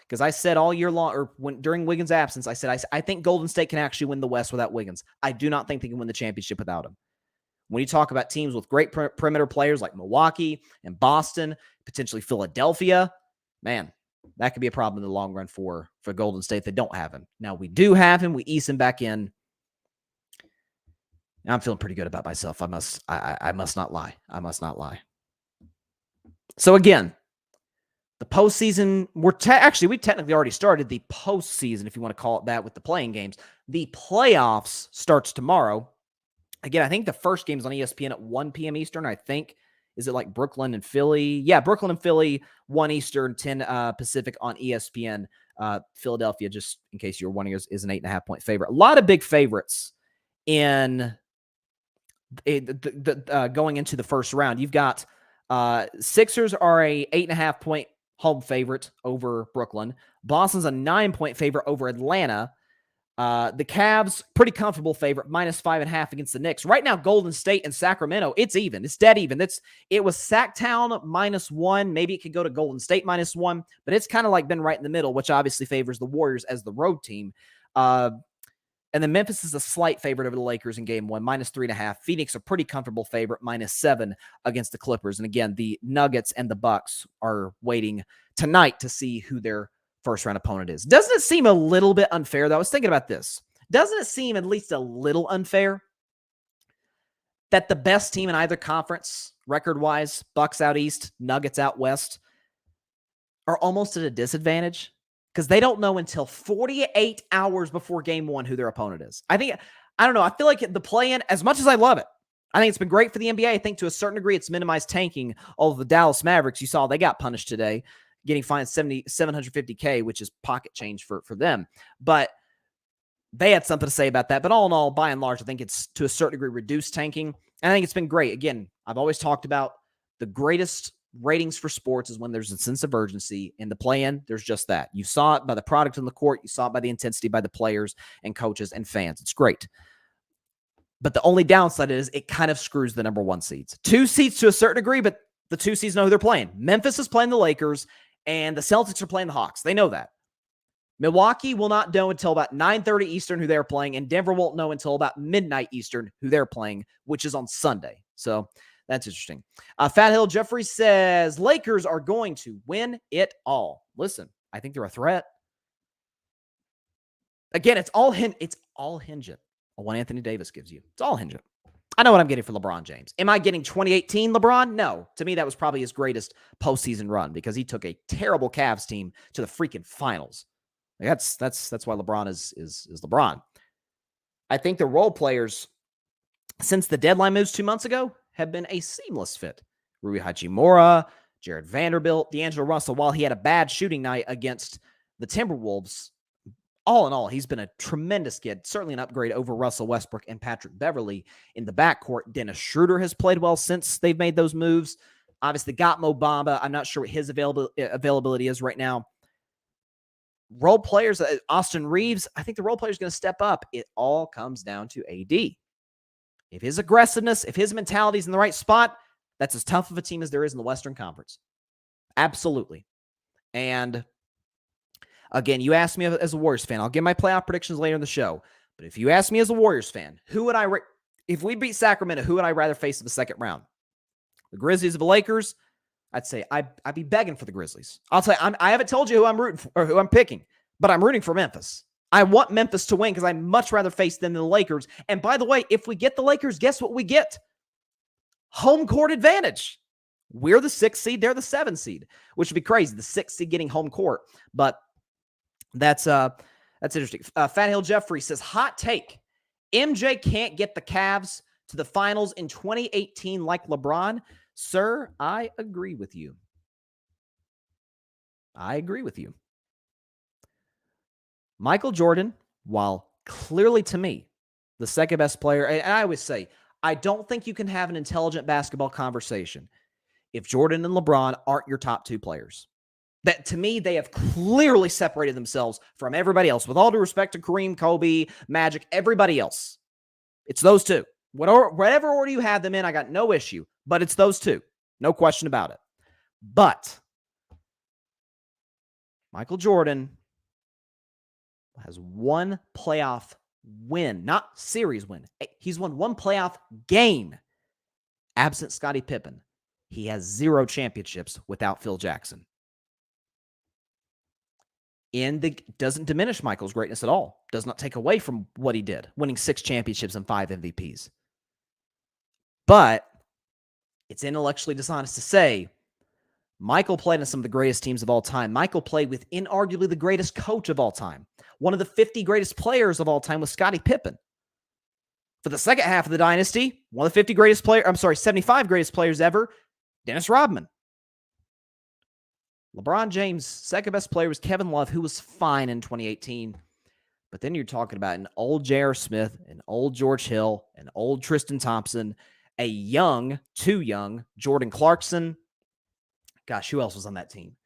Because I said all year long, or during Wiggins' absence, I said, I think Golden State can actually win the West without Wiggins. I do not think they can win the championship without him. When you talk about teams with great perimeter players like Milwaukee and Boston, potentially Philadelphia, man, that could be a problem in the long run for Golden State. They don't have him. Now, we do have him. We ease him back in. I'm feeling pretty good about myself. I must not lie. I must not lie. So, again, the postseason, we technically already started the postseason, if you want to call it that, with the playing games. The playoffs starts tomorrow. Again, I think the first game is on ESPN at 1 p.m. Eastern, I think. Is it like Brooklyn and Philly? Yeah, Brooklyn and Philly, 1 Eastern, 10 Pacific on ESPN. Philadelphia, just in case you're wondering, is an 8.5-point favorite. A lot of big favorites in going into the first round. You've got Sixers are a 8.5-point home favorite over Brooklyn. Boston's a 9-point favorite over Atlanta. The Cavs, pretty comfortable favorite, -5.5 against the Knicks. Right now, Golden State and Sacramento, it's even. It's dead even. It was Sacktown -1. Maybe it could go to Golden State -1, but it's kind of like been right in the middle, which obviously favors the Warriors as the road team. And then Memphis is a slight favorite over the Lakers in game one, -3.5. Phoenix, a pretty comfortable favorite, -7 against the Clippers. And again, the Nuggets and the Bucks are waiting tonight to see who their first-round opponent is. Doesn't it seem a little bit unfair, though? I was thinking about this. Doesn't it seem at least a little unfair that the best team in either conference, record-wise, Bucks out east, Nuggets out west, are almost at a disadvantage? Because they don't know until 48 hours before game one who their opponent is. I don't know. I feel like the play-in, as much as I love it, I think it's been great for the NBA. I think to a certain degree it's minimized tanking. All of the Dallas Mavericks, you saw they got punished today, getting fined $750K, which is pocket change for them. But they had something to say about that. But all in all, by and large, I think it's to a certain degree reduced tanking. And I think it's been great. Again, I've always talked about the greatest ratings for sports is when there's a sense of urgency. In the play-in, there's just that. You saw it by the product on the court. You saw it by the intensity by the players and coaches and fans. It's great. But the only downside is it kind of screws the number one seeds. 2 seeds to a certain degree, but the 2 seeds know who they're playing. Memphis is playing the Lakers, and the Celtics are playing the Hawks. They know that. Milwaukee will not know until about 9:30 Eastern who they're playing, and Denver won't know until about midnight Eastern who they're playing, which is on Sunday. So that's interesting. Fat Hill Jeffrey says, Lakers are going to win it all. Listen, I think they're a threat. Again, it's all hinging on what Anthony Davis gives you. It's all hinging. I know what I'm getting for LeBron James. Am I getting 2018 LeBron? No. To me, that was probably his greatest postseason run because he took a terrible Cavs team to the freaking finals. Like that's why LeBron is LeBron. I think the role players, since the deadline moves 2 months ago, have been a seamless fit. Rui Hachimura, Jared Vanderbilt, D'Angelo Russell, while he had a bad shooting night against the Timberwolves, all in all, he's been a tremendous kid, certainly an upgrade over Russell Westbrook and Patrick Beverley in the backcourt. Dennis Schroeder has played well since they've made those moves. Obviously, got Mo Bamba. I'm not sure what his availability is right now. Role players, Austin Reeves, I think the role player is going to step up. It all comes down to AD. If his aggressiveness, if his mentality is in the right spot, that's as tough of a team as there is in the Western Conference. Absolutely. And again, you asked me as a Warriors fan. I'll give my playoff predictions later in the show. But if you ask me as a Warriors fan, who would if we beat Sacramento, who would I rather face in the second round? The Grizzlies or the Lakers? I'd say I'd be begging for the Grizzlies. I'll tell you, I haven't told you who I'm rooting for or who I'm picking, but I'm rooting for Memphis. I want Memphis to win because I'd much rather face them than the Lakers. And by the way, if we get the Lakers, guess what we get? Home court advantage. We're the 6th seed. They're the 7th seed, which would be crazy. The 6th seed getting home court. But that's interesting. Fat Hill Jeffrey says, hot take. MJ can't get the Cavs to the finals in 2018 like LeBron. Sir, I agree with you. I agree with you. Michael Jordan, while clearly to me, the second best player, and I always say, I don't think you can have an intelligent basketball conversation if Jordan and LeBron aren't your top two players. That, to me, they have clearly separated themselves from everybody else. With all due respect to Kareem, Kobe, Magic, everybody else. It's those two. Whatever order you have them in, I got no issue. But it's those two. No question about it. But Michael Jordan has one playoff win, not series win. He's won one playoff game. Absent Scottie Pippen, he has 0 championships without Phil Jackson. Doesn't diminish Michael's greatness at all. Does not take away from what he did, winning 6 championships and 5 MVPs. But it's intellectually dishonest to say Michael played on some of the greatest teams of all time. Michael played with inarguably the greatest coach of all time. One of the 50 greatest players of all time was Scottie Pippen. For the second half of the dynasty, one of the 75 greatest players ever, Dennis Rodman. LeBron James' second best player was Kevin Love, who was fine in 2018. But then you're talking about an old J.R. Smith, an old George Hill, an old Tristan Thompson, too young Jordan Clarkson. Gosh, who else was on that team?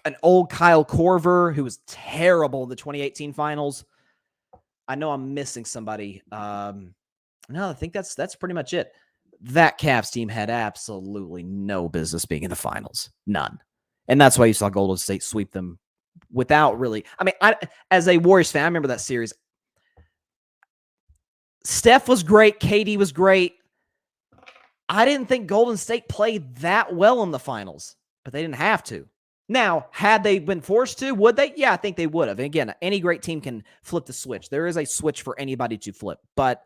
An old Kyle Korver, who was terrible in the 2018 finals. I know I'm missing somebody. No, I think that's pretty much it. That Cavs team had absolutely no business being in the finals. None. And that's why you saw Golden State sweep them without really. I mean, as a Warriors fan, I remember that series. Steph was great. KD was great. I didn't think Golden State played that well in the finals, but they didn't have to. Now, had they been forced to, would they? Yeah, I think they would have. And again, any great team can flip the switch. There is a switch for anybody to flip, but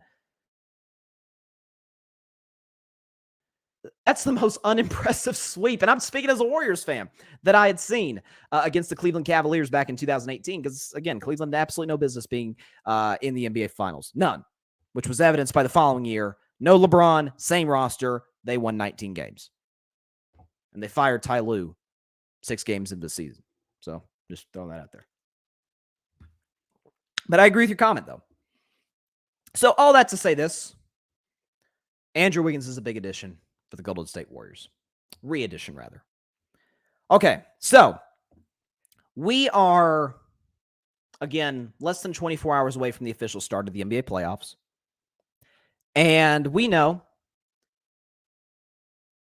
that's the most unimpressive sweep, and I'm speaking as a Warriors fan, that I had seen against the Cleveland Cavaliers back in 2018, because, again, Cleveland had absolutely no business being in the NBA Finals. None, which was evidenced by the following year. No LeBron, same roster. They won 19 games. And they fired Ty Lue 6 games into the season. So just throwing that out there. But I agree with your comment, though. So all that to say this, Andrew Wiggins is a big addition for the Golden State Warriors. Re-edition, rather. Okay, so we are, again, less than 24 hours away from the official start of the NBA playoffs. And we know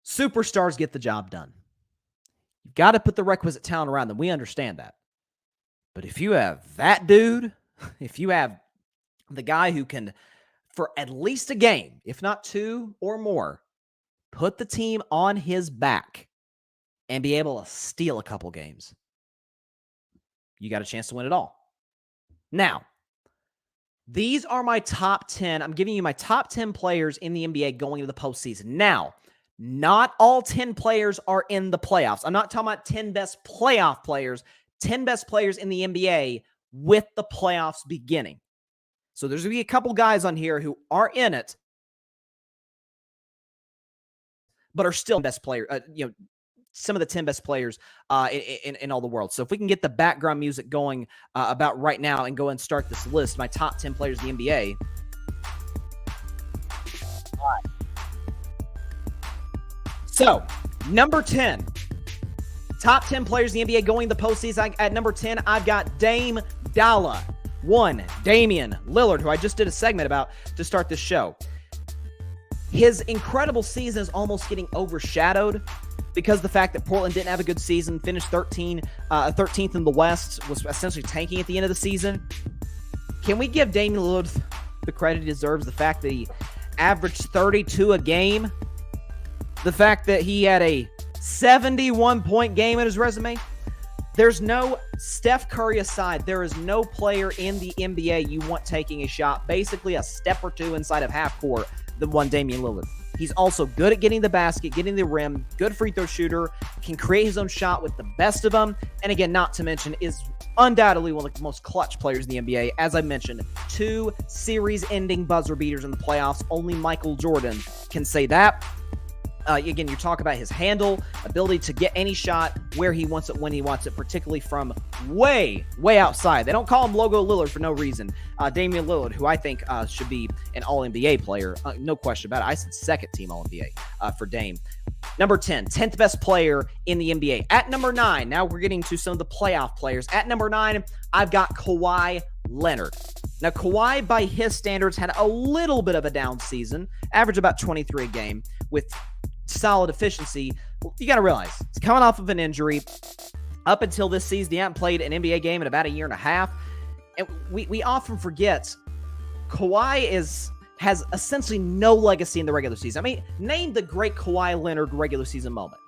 superstars get the job done. You've got to put the requisite talent around them. We understand that. But if you have that dude, if you have the guy who can, for at least a game, if not 2 or more, put the team on his back and be able to steal a couple games, you got a chance to win it all. Now, these are my top 10. I'm giving you my top 10 players in the NBA going into the postseason. Now, not all 10 players are in the playoffs. I'm not talking about 10 best playoff players, 10 best players in the NBA with the playoffs beginning. So there's going to be a couple guys on here who are in it, but are still best player, some of the 10 best players in all the world. So if we can get the background music going about right now and go and start this list, my top 10 players in the NBA. All right. So, number 10. Top 10 players in the NBA going to the postseason. At number 10, I've got Dame Dalla. 1, Damian Lillard, who I just did a segment about to start this show. His incredible season is almost getting overshadowed because of the fact that Portland didn't have a good season, finished 13th in the West, was essentially tanking at the end of the season. Can we give Damian Lillard the credit he deserves? The fact that he averaged 32 a game, the fact that he had a 71-point game in his resume. There's no, Steph Curry aside, there is no player in the NBA you want taking a shot basically a step or two inside of half court than one Damian Lillard. He's also good at getting the basket, getting the rim, good free throw shooter, can create his own shot with the best of them, and again, not to mention, is undoubtedly one of the most clutch players in the NBA. As I mentioned, 2 series-ending buzzer beaters in the playoffs. Only Michael Jordan can say that. Again, you talk about his handle, ability to get any shot where he wants it, when he wants it, particularly from way outside. They don't call him Logo Lillard for no reason. Damian Lillard, who I think should be an All-NBA player, no question about it. I said second-team All-NBA for Dame. Number 10, 10th best player in the NBA. At number 9, now we're getting to some of the playoff players. At number 9, I've got Kawhi Leonard. Now, Kawhi, by his standards, had a little bit of a down season, averaged about 23 a game with solid efficiency. You got to realize, he's coming off of an injury. Up until this season, he hadn't played an NBA game in about a year and a half. And we often forget Kawhi has essentially no legacy in the regular season. I mean, name the great Kawhi Leonard regular season moment.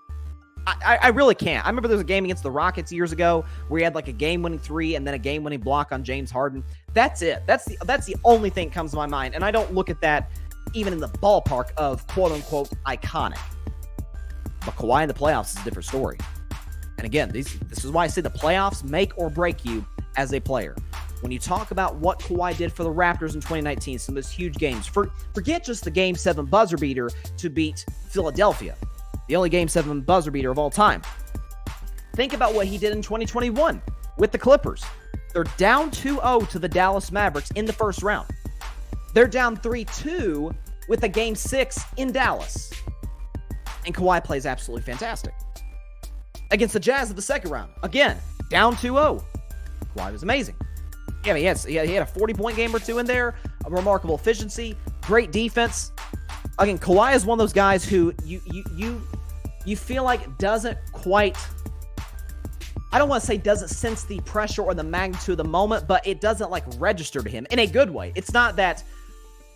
I really can't. I remember there was a game against the Rockets years ago where he had like a game-winning 3 and then a game-winning block on James Harden. That's it. That's the only thing that comes to my mind. And I don't look at that even in the ballpark of quote-unquote iconic. But Kawhi in the playoffs is a different story. And again, this is why I say the playoffs make or break you as a player. When you talk about what Kawhi did for the Raptors in 2019, some of those huge games, forget just the Game 7 buzzer beater to beat Philadelphia, the only Game 7 buzzer beater of all time. Think about what he did in 2021 with the Clippers. They're down 2-0 to the Dallas Mavericks in the first round. They're down 3-2 with a Game 6 in Dallas. And Kawhi plays absolutely fantastic. Against the Jazz of the second round, again, down 2-0. Kawhi was amazing. Yeah, I mean, he had a 40-point game or two in there, a remarkable efficiency, great defense. Again, Kawhi is one of those guys who you feel like doesn't quite, I don't want to say doesn't sense the pressure or the magnitude of the moment, but it doesn't like register to him in a good way. It's not that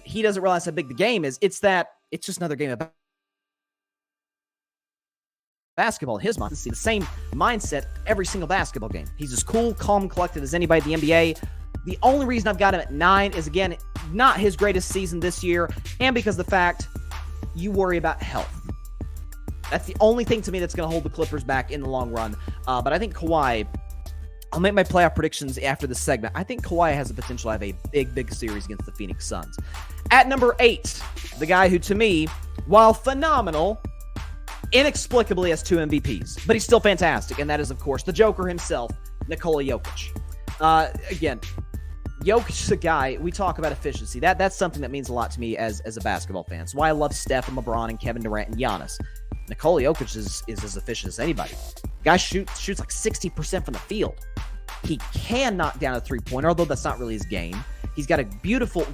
he doesn't realize how big the game is. It's that it's just another game of basketball. His mind, see the same mindset every single basketball game. He's as cool, calm, collected as anybody in the NBA. The only reason I've got him at 9 is, again, not his greatest season this year, and because of the fact you worry about health. That's the only thing to me that's going to hold the Clippers back in the long run. But I think Kawhi, I'll make my playoff predictions after this segment. I think Kawhi has the potential to have a big series against the Phoenix Suns. At number 8, the guy who, to me, while phenomenal, inexplicably has 2 MVPs, but he's still fantastic, and that is, of course, the Joker himself, Nikola Jokic. Again, Jokic is a guy, we talk about efficiency. That's something that means a lot to me as a basketball fan. It's why I love Steph and LeBron and Kevin Durant and Giannis. Nikola Jokic is as efficient as anybody. Guy shoots like 60% from the field. He can knock down a three-pointer, although that's not really his game. He's got a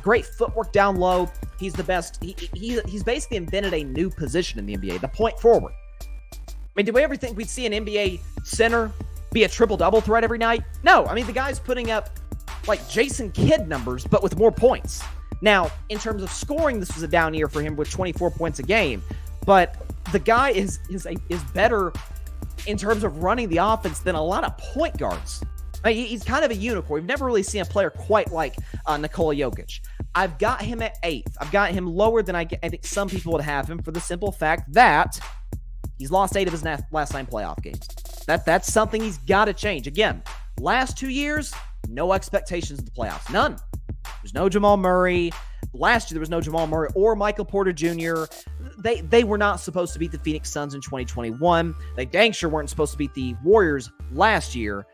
great footwork down low. He's the best. He's basically invented a new position in the NBA, the point forward. I mean, did we ever think we'd see an NBA center be a triple-double threat every night? No. I mean, the guy's putting up like Jason Kidd numbers, but with more points. Now, in terms of scoring, this was a down year for him with 24 points a game. But the guy is better in terms of running the offense than a lot of point guards. I mean, he's kind of a unicorn. We've never really seen a player quite like Nikola Jokic. I've got him at 8th. I've got him lower than I think some people would have him for the simple fact that he's lost 8 of his last 9 playoff games. That's something he's got to change. Again, last 2 years, no expectations of the playoffs. None. There's no Jamal Murray. Last year, there was no Jamal Murray or Michael Porter Jr. They were not supposed to beat the Phoenix Suns in 2021. They dang sure weren't supposed to beat the Warriors last year.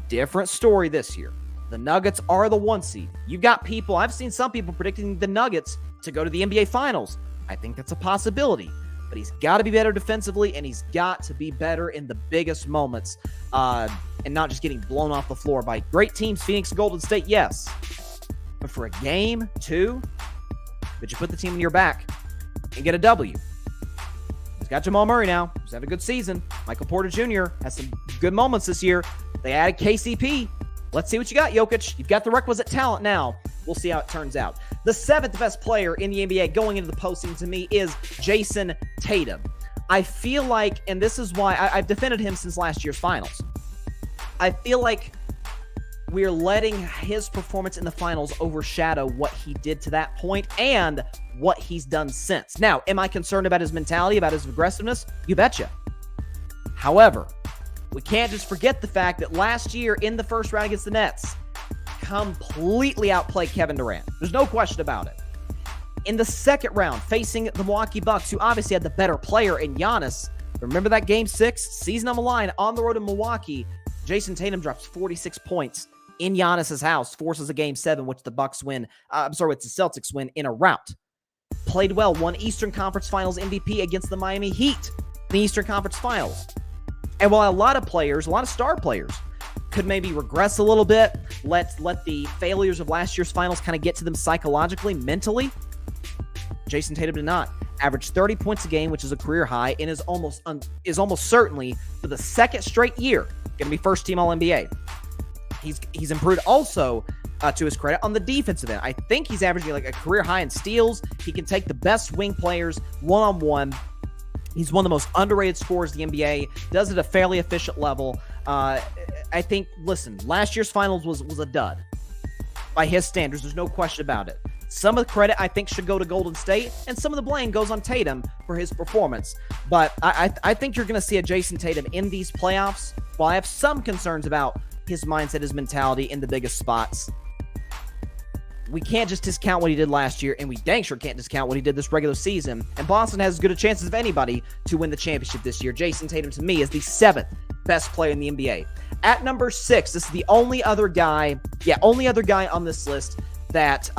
Different story this year. The Nuggets are the 1 seed. You've got people, I've seen some people predicting the Nuggets to go to the NBA Finals. I think that's a possibility. But he's got to be better defensively, and he's got to be better in the biggest moments and not just getting blown off the floor by great teams, Phoenix and Golden State, yes. But for a game, 2, that you put the team in your back and get a W. He's got Jamal Murray now. He's having a good season. Michael Porter Jr. has some good moments this year. They added KCP. Let's see what you got, Jokic. You've got the requisite talent now. We'll see how it turns out. The 7th best player in the NBA going into the postseason to me is Jason Tatum. I feel like, and this is why I've defended him since last year's finals. I feel like we're letting his performance in the finals overshadow what he did to that point and what he's done since. Now, am I concerned about his mentality, about his aggressiveness? You betcha. However, we can't just forget the fact that last year in the first round against the Nets, completely outplayed Kevin Durant. There's no question about it. In the second round, facing the Milwaukee Bucks, who obviously had the better player in Giannis. Remember that Game 6? Season on the line, on the road in Milwaukee. Jason Tatum drops 46 points in Giannis's house, forces a Game 7, which the Bucks win. Which the Celtics win in a rout. Played well, won Eastern Conference Finals MVP against the Miami Heat in the Eastern Conference Finals. And while a lot of star players, could maybe regress a little bit, let the failures of last year's finals kind of get to them psychologically, mentally, Jason Tatum did not. Averaged 30 points a game, which is a career high, and is almost certainly, for the second straight year, going to be first-team All-NBA. He's improved also, to his credit, on the defensive end. I think he's averaging like a career high in steals. He can take the best wing players one-on-one. He's one of the most underrated scorers in the NBA, does it at a fairly efficient level. I think, listen, last year's finals was a dud by his standards. There's no question about it. Some of the credit, I think, should go to Golden State, and some of the blame goes on Tatum for his performance. But I think you're going to see a Jason Tatum in these playoffs. While I have some concerns about his mindset, his mentality in the biggest spots, we can't just discount what he did last year, and we dang sure can't discount what he did this regular season. And Boston has as good a chance as anybody to win the championship this year. Jason Tatum, to me, is the 7th best player in the NBA. At number 6, this is the only other guy on this list that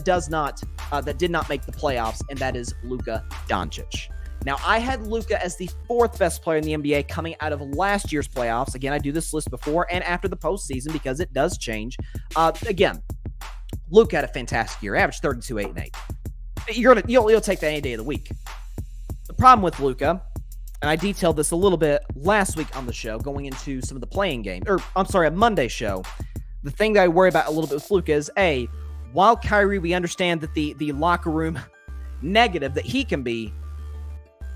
did not make the playoffs, and that is Luka Doncic. Now, I had Luka as the 4th best player in the NBA coming out of last year's playoffs. Again, I do this list before and after the postseason because it does change. Again, Luka had a fantastic year. Averaged 32, 8, and 8. You'll take that any day of the week. The problem with Luka, and I detailed this a little bit last week on the show, going into some of the playing game, a Monday show. The thing that I worry about a little bit with Luka is, while Kyrie, we understand that the locker room negative that he can be,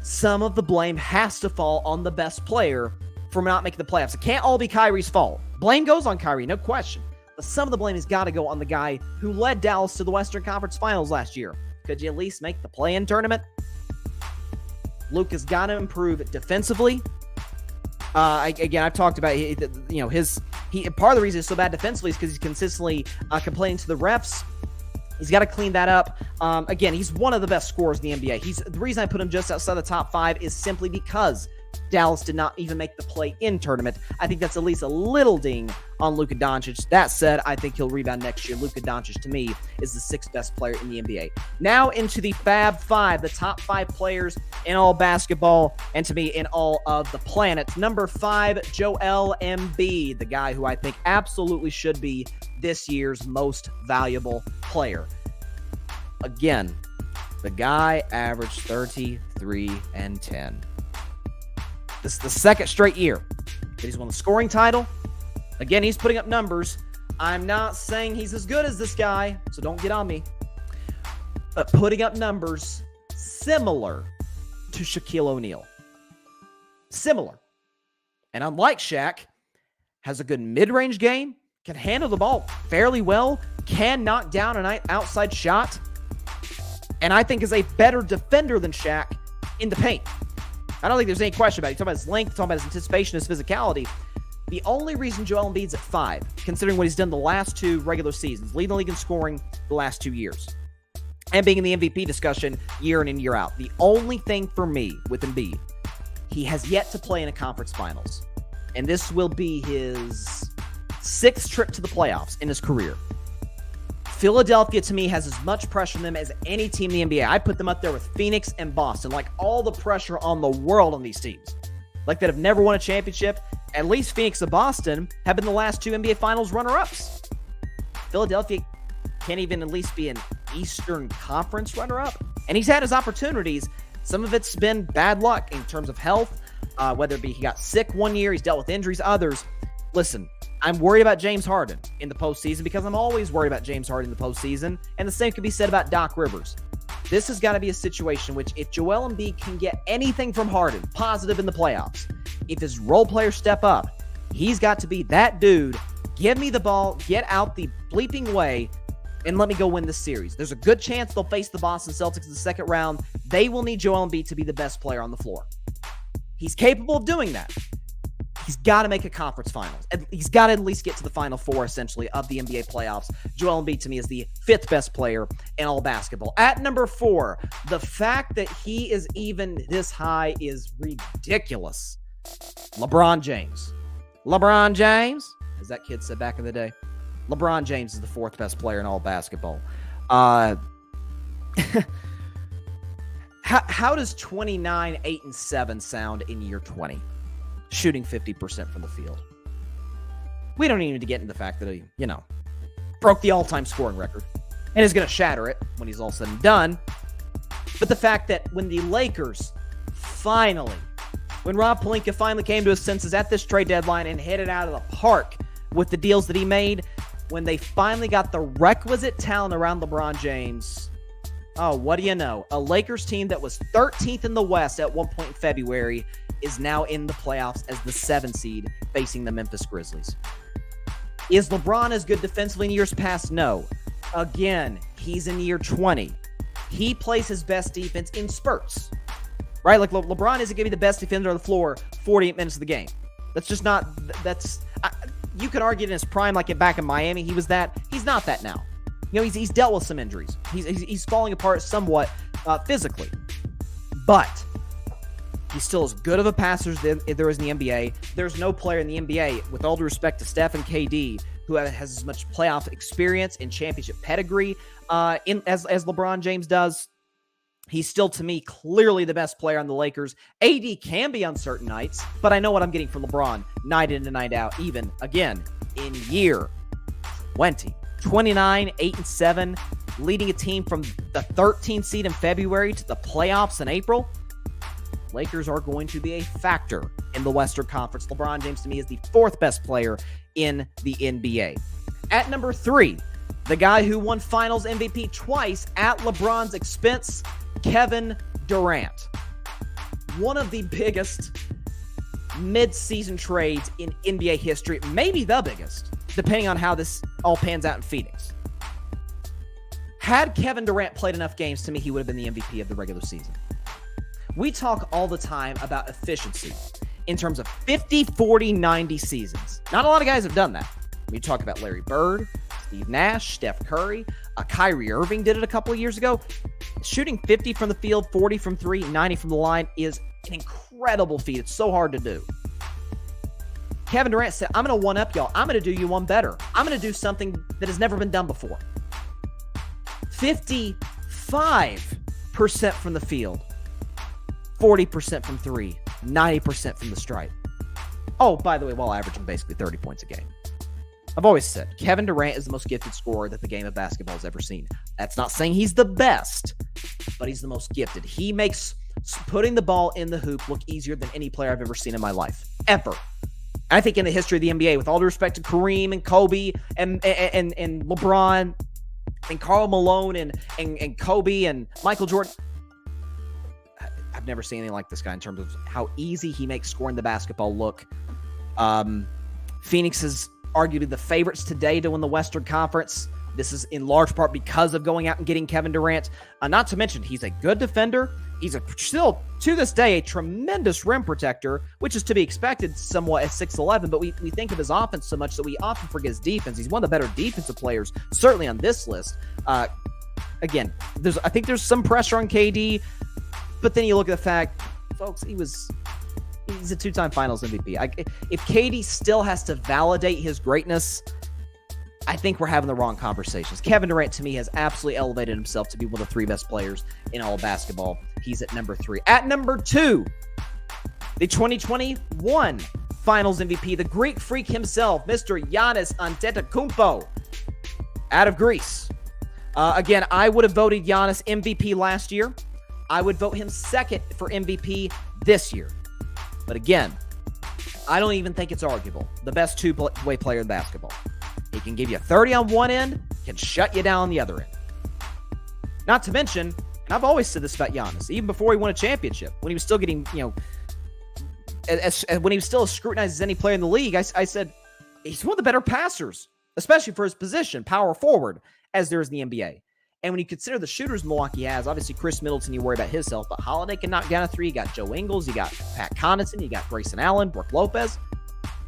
some of the blame has to fall on the best player for not making the playoffs. It can't all be Kyrie's fault. Blame goes on Kyrie, no question. But some of the blame has got to go on the guy who led Dallas to the Western Conference Finals last year. Could you at least make the play-in tournament? Luka's got to improve defensively. Again, I've talked about part of the reason he's so bad defensively is because he's consistently complaining to the refs. He's got to clean that up. Again, he's one of the best scorers in the NBA. The reason I put him just outside the top 5 is simply because Dallas did not even make the play-in tournament. I think that's at least a little ding on Luka Doncic. That said, I think he'll rebound next year. Luka Doncic, to me, is the 6th best player in the NBA. Now into the Fab 5, the top 5 players in all basketball, and to me, in all of the planet. Number 5, Joel Embiid, the guy who I think absolutely should be this year's most valuable player. Again, the guy averaged 33 and 10. This is the 2nd straight year that he's won the scoring title. Again, he's putting up numbers. I'm not saying he's as good as this guy, so don't get on me. But putting up numbers similar to Shaquille O'Neal. Similar. And unlike Shaq, has a good mid-range game, can handle the ball fairly well, can knock down an outside shot, and I think is a better defender than Shaq in the paint. I don't think there's any question about it. You're talking about his length, talking about his anticipation, his physicality. The only reason Joel Embiid's at 5, considering what he's done the last 2 regular seasons, leading the league in scoring the last 2 years, and being in the MVP discussion year in and year out. The only thing for me with Embiid, he has yet to play in a conference finals. And this will be his 6th trip to the playoffs in his career. Philadelphia, to me, has as much pressure on them as any team in the NBA. I put them up there with Phoenix and Boston. Like, all the pressure on the world on these teams. Like, that have never won a championship. At least Phoenix and Boston have been the last 2 NBA Finals runner-ups. Philadelphia can't even at least be an Eastern Conference runner-up. And he's had his opportunities. Some of it's been bad luck in terms of health. Whether it be he got sick one year, he's dealt with injuries, others. Listen, I'm worried about James Harden in the postseason because I'm always worried about James Harden in the postseason, and the same can be said about Doc Rivers. This has got to be a situation which, if Joel Embiid can get anything from Harden positive in the playoffs, if his role players step up, he's got to be that dude. Give me the ball, get out the bleeping way, and let me go win this series. There's a good chance they'll face the Boston Celtics in the 2nd round. They will need Joel Embiid to be the best player on the floor. He's capable of doing that. He's got to make a conference finals. He's got to at least get to the Final Four, essentially, of the NBA playoffs. Joel Embiid, to me, is the 5th best player in all basketball. At number 4, the fact that he is even this high is ridiculous. LeBron James. LeBron James, as that kid said back in the day. LeBron James is the 4th best player in all basketball. How does 29, 8, and 7 sound in year 20? Shooting 50% from the field. We don't even need to get into the fact that he, broke the all-time scoring record and is going to shatter it when he's all said and done. But the fact that when the Lakers when Rob Pelinka finally came to his senses at this trade deadline and hit it out of the park with the deals that he made, when they finally got the requisite talent around LeBron James, oh, what do you know? A Lakers team that was 13th in the West at one point in February is now in the playoffs as the 7 seed facing the Memphis Grizzlies. Is LeBron as good defensively in years past? No. Again, he's in year 20. He plays his best defense in spurts, right? Like LeBron isn't going to be the best defender on the floor 48 minutes of the game. That's just not, you could argue in his prime, like back in Miami, he was that. He's not that now. He's dealt with some injuries. He's falling apart somewhat physically. But he's still as good of a passer as there is in the NBA. There's no player in the NBA, with all due respect to Steph and KD, who has as much playoff experience and championship pedigree as LeBron James does. He's still, to me, clearly the best player on the Lakers. AD can be on certain nights, but I know what I'm getting from LeBron night in and night out, even, again, in year 20. 29, 8, and 7, leading a team from the 13th seed in February to the playoffs in April. Lakers are going to be a factor in the Western Conference. LeBron James, to me, is the 4th best player in the NBA. At number 3, the guy who won Finals MVP twice at LeBron's expense, Kevin Durant. One of the biggest mid-season trades in NBA history, maybe the biggest, depending on how this all pans out in Phoenix. Had Kevin Durant played enough games, to me, he would have been the MVP of the regular season. We talk all the time about efficiency in terms of 50, 40, 90 seasons. Not a lot of guys have done that. We talk about Larry Bird, Steve Nash, Steph Curry, Kyrie Irving did it a couple of years ago. Shooting 50 from the field, 40 from 3, 90 from the line is an incredible feat. It's so hard to do. Kevin Durant said, I'm going to one-up y'all. I'm going to do you one better. I'm going to do something that has never been done before. 55% from the field, 40% from 3, 90% from the stripe. Oh, by the way, while averaging basically 30 points a game. I've always said, Kevin Durant is the most gifted scorer that the game of basketball has ever seen. That's not saying he's the best, but he's the most gifted. He makes putting the ball in the hoop look easier than any player I've ever seen in my life. Ever. I think in the history of the NBA, with all due respect to Kareem and Kobe and LeBron and Karl Malone and Kobe and Michael Jordan, I've never seen anything like this guy in terms of how easy he makes scoring the basketball look. Phoenix is arguably the favorites today to win the Western Conference. This is in large part because of going out and getting Kevin Durant. Not to mention, he's a good defender. He's still, to this day, a tremendous rim protector, which is to be expected somewhat at 6'11", but we think of his offense so much that we often forget his defense. He's one of the better defensive players, certainly on this list. Again, I think there's some pressure on KD, but then you look at the fact, folks, he's a 2-time Finals MVP. If KD still has to validate his greatness, I think we're having the wrong conversations. Kevin Durant, to me, has absolutely elevated himself to be one of the 3 best players in all basketball. He's at number 3. At number 2, the 2021 Finals MVP, the Greek freak himself, Mr. Giannis Antetokounmpo, out of Greece. Again, I would have voted Giannis MVP last year. I would vote him second for MVP this year. But again, I don't even think it's arguable. The best two-way player in basketball. He can give you 30 on one end, can shut you down on the other end. Not to mention, and I've always said this about Giannis, even before he won a championship, when he was still getting, when he was still as scrutinized as any player in the league, I said he's one of the better passers, especially for his position, power forward, as there is in the NBA. And when you consider the shooters Milwaukee has, obviously Chris Middleton, you worry about his health, but Holiday can knock down a 3. You got Joe Ingles, you got Pat Connaughton, you got Grayson Allen, Brook Lopez.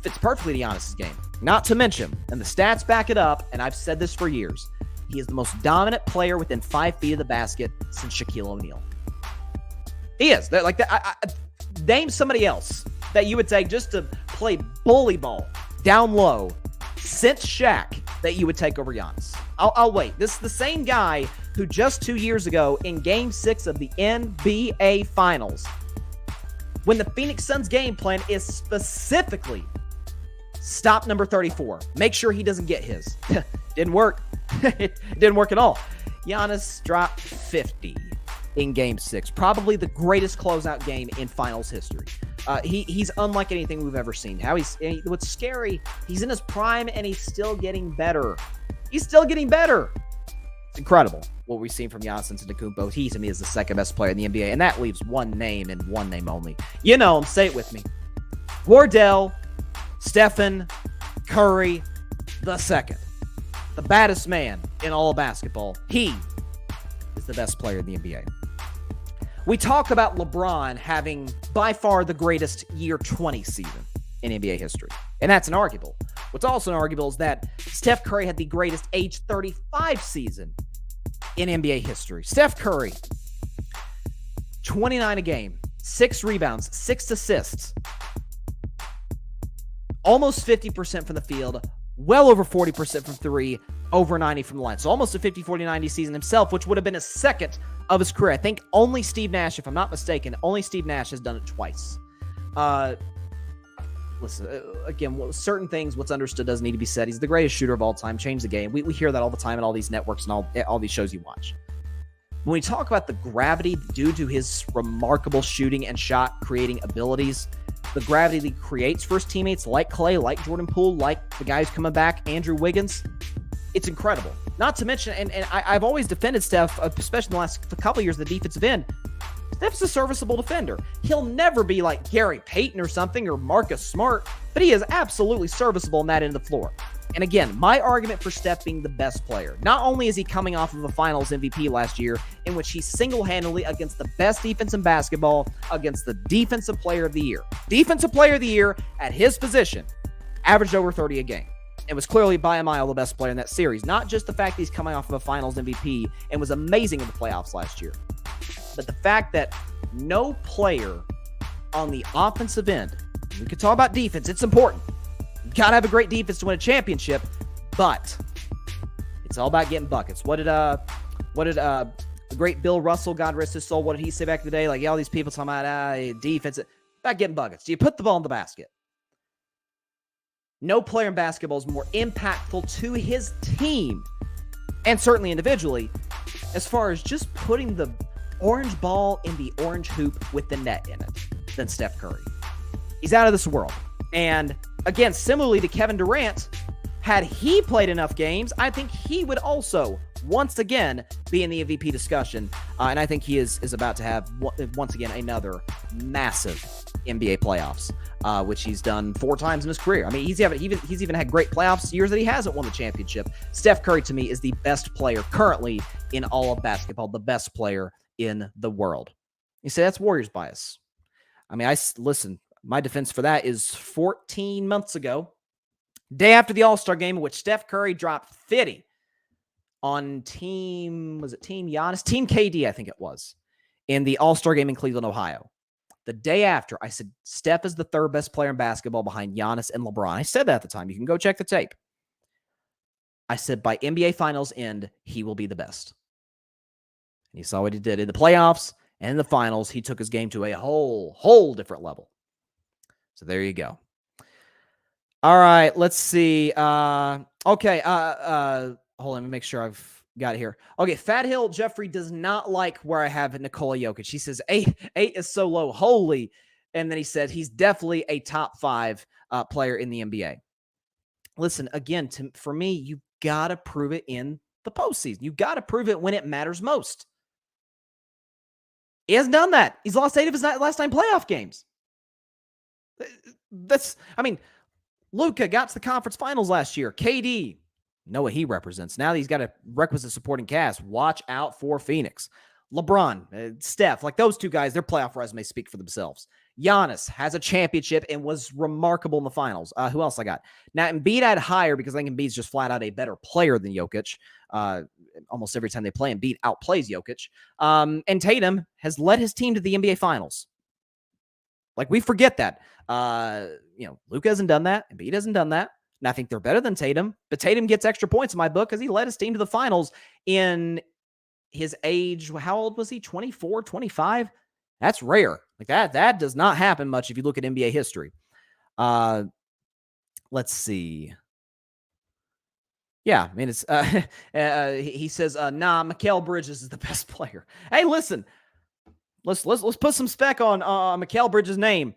fits perfectly to Giannis's game. Not to mention, and the stats back it up, and I've said this for years, he is the most dominant player within 5 feet of the basket since Shaquille O'Neal. He is. Like that. Name somebody else that you would take just to play bully ball down low since Shaq that you would take over Giannis. I'll wait. This is the same guy who just 2 years ago in Game 6 of the NBA Finals, when the Phoenix Suns game plan is specifically stop number 34. Make sure he doesn't get his. Didn't work. It didn't work at all. Giannis dropped 50 in Game 6. Probably the greatest closeout game in Finals history. He's unlike anything we've ever seen. What's scary, he's in his prime and he's still getting better. He's still getting better. It's incredible what we've seen from Giannis Antetokounmpo. He, to me, is the second best player in the NBA, and that leaves one name and one name only. You know him. Say it with me. Wardell Stephen Curry II. The baddest man in all of basketball. He is the best player in the NBA. We talk about LeBron having by far the greatest year 20 season in NBA history, and that's inarguable. What's also inarguable is that Steph Curry had the greatest age 35 season in NBA history. Steph Curry, 29 a game, 6 rebounds, 6 assists, almost 50% from the field, well over 40% from 3, over 90 from the line. So almost a 50-40-90 season himself, which would have been a second of his career. I think only Steve Nash, if I'm not mistaken, only Steve Nash has done it twice. Listen, again, certain things, what's understood doesn't need to be said. He's the greatest shooter of all time. Changed the game. We hear that all the time in all these networks and all these shows you watch. When we talk about the gravity due to his remarkable shooting and shot creating abilities, the gravity that he creates for his teammates like Clay, like Jordan Poole, like the guy who's coming back, Andrew Wiggins, it's incredible. Not to mention, and I've always defended Steph, especially in the last couple of years, the defensive end. Steph's a serviceable defender. He'll never be like Gary Payton or something or Marcus Smart, but he is absolutely serviceable on that end of the floor. And again, my argument for Steph being the best player, not only is he coming off of a Finals MVP last year in which he single-handedly against the best defense in basketball, against the Defensive Player of the Year. Defensive Player of the Year at his position, averaged over 30 a game. And was clearly by a mile the best player in that series. Not just the fact that he's coming off of a Finals MVP and was amazing in the playoffs last year, but the fact that no player on the offensive end, we could talk about defense, it's important. You gotta have a great defense to win a championship, but it's all about getting buckets. What did the great Bill Russell, God rest his soul, what did he say back in the day? Like, all these people talking about defense, about getting buckets. Do you put the ball in the basket? No player in basketball is more impactful to his team, and certainly individually, as far as just putting the orange ball in the orange hoop with the net in it than Steph Curry. He's out of this world. And again, similarly to Kevin Durant, had he played enough games, I think he would also once again be in the MVP discussion. And I think he is about to have once again another massive NBA playoffs, which he's done 4 times in his career. I mean, he's even had great playoffs years that he hasn't won the championship. Steph Curry, to me, is the best player currently in all of basketball, the best player in the world. You say that's Warriors bias. I mean, listen, my defense for that is 14 months ago, day after the All-Star game, in which Steph Curry dropped 50 on Team Giannis? Team KD, I think it was, in the All-Star game in Cleveland, Ohio. The day after, I said, Steph is the 3rd best player in basketball behind Giannis and LeBron. I said that at the time. You can go check the tape. I said, by NBA Finals end, he will be the best. And you saw what he did in the playoffs and in the finals. He took his game to a whole different level. So there you go. All right, let's see. Okay, hold on, let me make sure I've got it here. Okay, Fat Hill Jeffrey does not like where I have Nikola Jokic. He says 8 is so low, holy. And then he said he's definitely a top 5 player in the NBA. Listen, again, for me, you got to prove it in the postseason. You got to prove it when it matters most. He hasn't done that. He's lost 8 of his last 9 playoff games. Luka got to the conference finals last year. KD, know what he represents. Now that he's got a requisite supporting cast, watch out for Phoenix. LeBron, Steph, like those two guys, their playoff resumes speak for themselves. Giannis has a championship and was remarkable in the finals. Who else I got? Now, Embiid I had higher because I think Embiid's just flat out a better player than Jokic. Almost every time they play, Embiid outplays Jokic. And Tatum has led his team to the NBA Finals. Like, we forget that. Luka hasn't done that. Embiid hasn't done that. And I think they're better than Tatum. But Tatum gets extra points in my book because he led his team to the finals in his age. How old was he? 24, 25? That's rare. Like that does not happen much if you look at NBA history. Let's see. Yeah, I mean, it's he says, nah, Mikal Bridges is the best player. Hey, listen, let's put some spec on Mikal Bridges' name.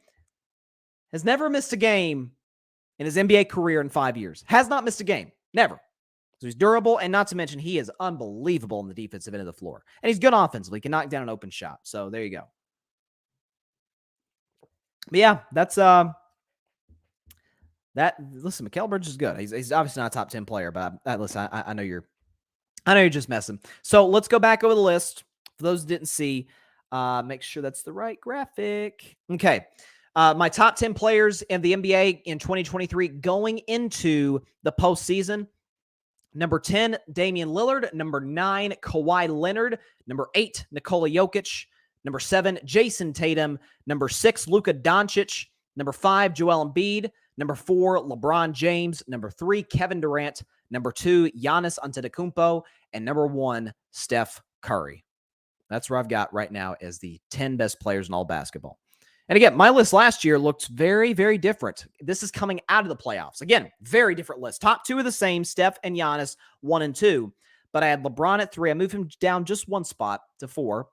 Has never missed a game in his NBA career in 5 years. Has not missed a game. Never. So he's durable, and not to mention he is unbelievable in the defensive end of the floor. And he's good offensively. He can knock down an open shot. So there you go. But yeah, that's that. Listen, Mikal Bridges is good. He's obviously not a top 10 player, but listen, I know you're just messing. So let's go back over the list. For those who didn't see, make sure that's the right graphic. Okay. My top 10 players in the NBA in 2023 going into the postseason. Number 10, Damian Lillard. Number 9, Kawhi Leonard. Number 8, Nikola Jokic. Number 7, Jason Tatum. Number 6, Luka Doncic. Number 5, Joel Embiid. Number 4, LeBron James. Number 3, Kevin Durant. Number 2, Giannis Antetokounmpo. And number 1, Steph Curry. That's where I've got right now as the 10 best players in all basketball. And again, my list last year looked very, very different. This is coming out of the playoffs. Again, very different list. Top 2 are the same, Steph and Giannis, 1 and 2. But I had LeBron at 3. I moved him down just one spot to 4.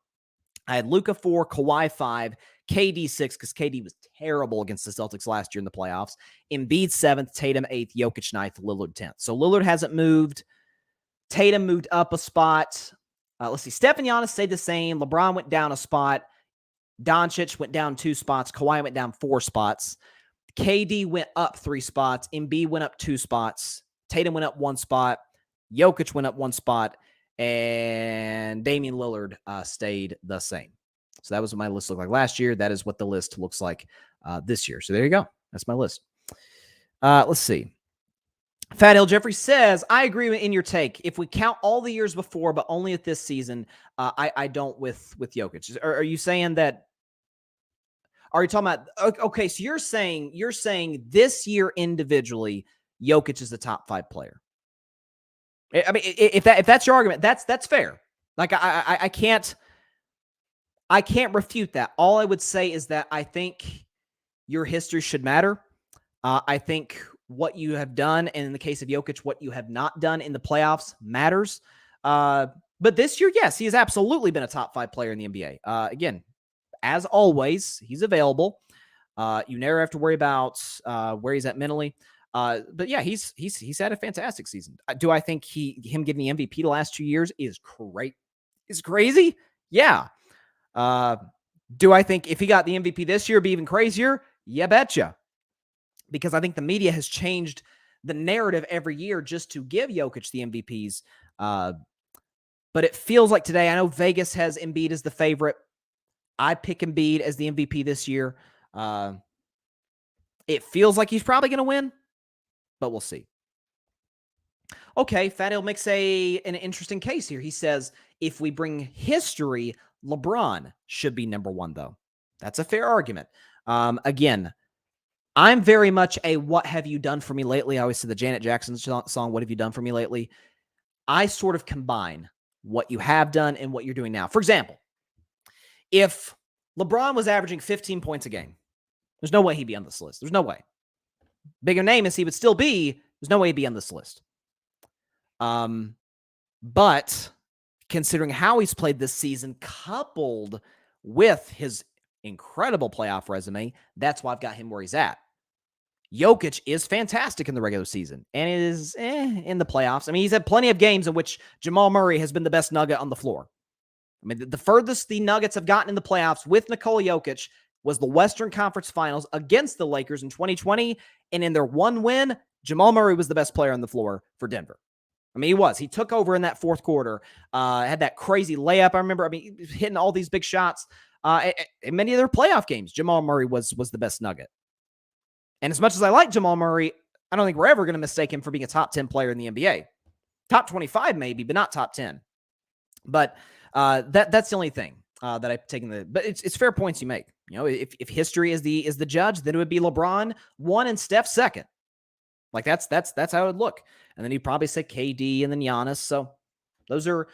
I had Luka 4, Kawhi 5, KD 6, because KD was terrible against the Celtics last year in the playoffs. Embiid 7th, Tatum 8th, Jokic 9th, Lillard 10th. So Lillard hasn't moved. Tatum moved up a spot. Let's see. Steph and Giannis stayed the same. LeBron went down a spot. Doncic went down 2 spots. Kawhi went down 4 spots. KD went up 3 spots. Embiid went up 2 spots. Tatum went up 1 spot. Jokic went up 1 spot. And Damian Lillard stayed the same. So that was what my list looked like last year. That is what the list looks like this year. So there you go. That's my list. Let's see. Fat Hill Jeffrey says, I agree in your take. If we count all the years before, but only at this season, I don't with Jokic. Are you saying that? Are you talking about? Okay, so you're saying this year individually, Jokic is the top 5 player. I mean, if that's your argument, that's fair. Like I can't refute that. All I would say is that I think your history should matter. I think what you have done, and in the case of Jokic, what you have not done in the playoffs matters. But this year, yes, he has absolutely been a top 5 player in the NBA. Again, as always, he's available. You never have to worry about where he's at mentally. But yeah, he's had a fantastic season. Do I think him getting the MVP the last 2 years is great? Is crazy? Yeah. Do I think if he got the MVP this year, it'd be even crazier? Yeah, betcha. Because I think the media has changed the narrative every year just to give Jokic the MVPs. But it feels like today, I know Vegas has Embiid as the favorite. I pick Embiid as the MVP this year. It feels like he's probably going to win, but we'll see. Okay, Fat Hill makes an interesting case here. He says, if we bring history, LeBron should be number 1, though. That's a fair argument. Again, I'm very much a what have you done for me lately? I always say the Janet Jackson song, what have you done for me lately? I sort of combine what you have done and what you're doing now. For example, if LeBron was averaging 15 points a game, there's no way he'd be on this list. There's no way. Bigger name as he would still be, there's no way he'd be on this list. But considering how he's played this season, coupled with his incredible playoff resume, that's why I've got him where he's at. Jokic is fantastic in the regular season and is in the playoffs. I mean, he's had plenty of games in which Jamal Murray has been the best nugget on the floor. I mean, the furthest the Nuggets have gotten in the playoffs with Nikola Jokic was the Western Conference Finals against the Lakers in 2020. And in their one win, Jamal Murray was the best player on the floor for Denver. I mean, he was. He took over in that fourth quarter, had that crazy layup. I remember, hitting all these big shots. In many of their playoff games, Jamal Murray was the best Nugget. And as much as I like Jamal Murray, I don't think we're ever going to mistake him for being a top 10 player in the NBA. Top 25 maybe, but not top 10. But that's the only thing that I've taken. But it's fair points you make. If history is the judge, then it would be LeBron 1 and Steph 2nd. Like that's how it would look. And then you'd probably say KD and then Giannis. So those are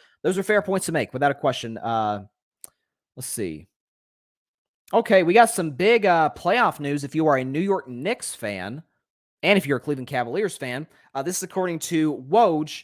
fair points to make without a question. Let's see. Okay, we got some big playoff news if you are a New York Knicks fan and if you're a Cleveland Cavaliers fan. This is according to Woj.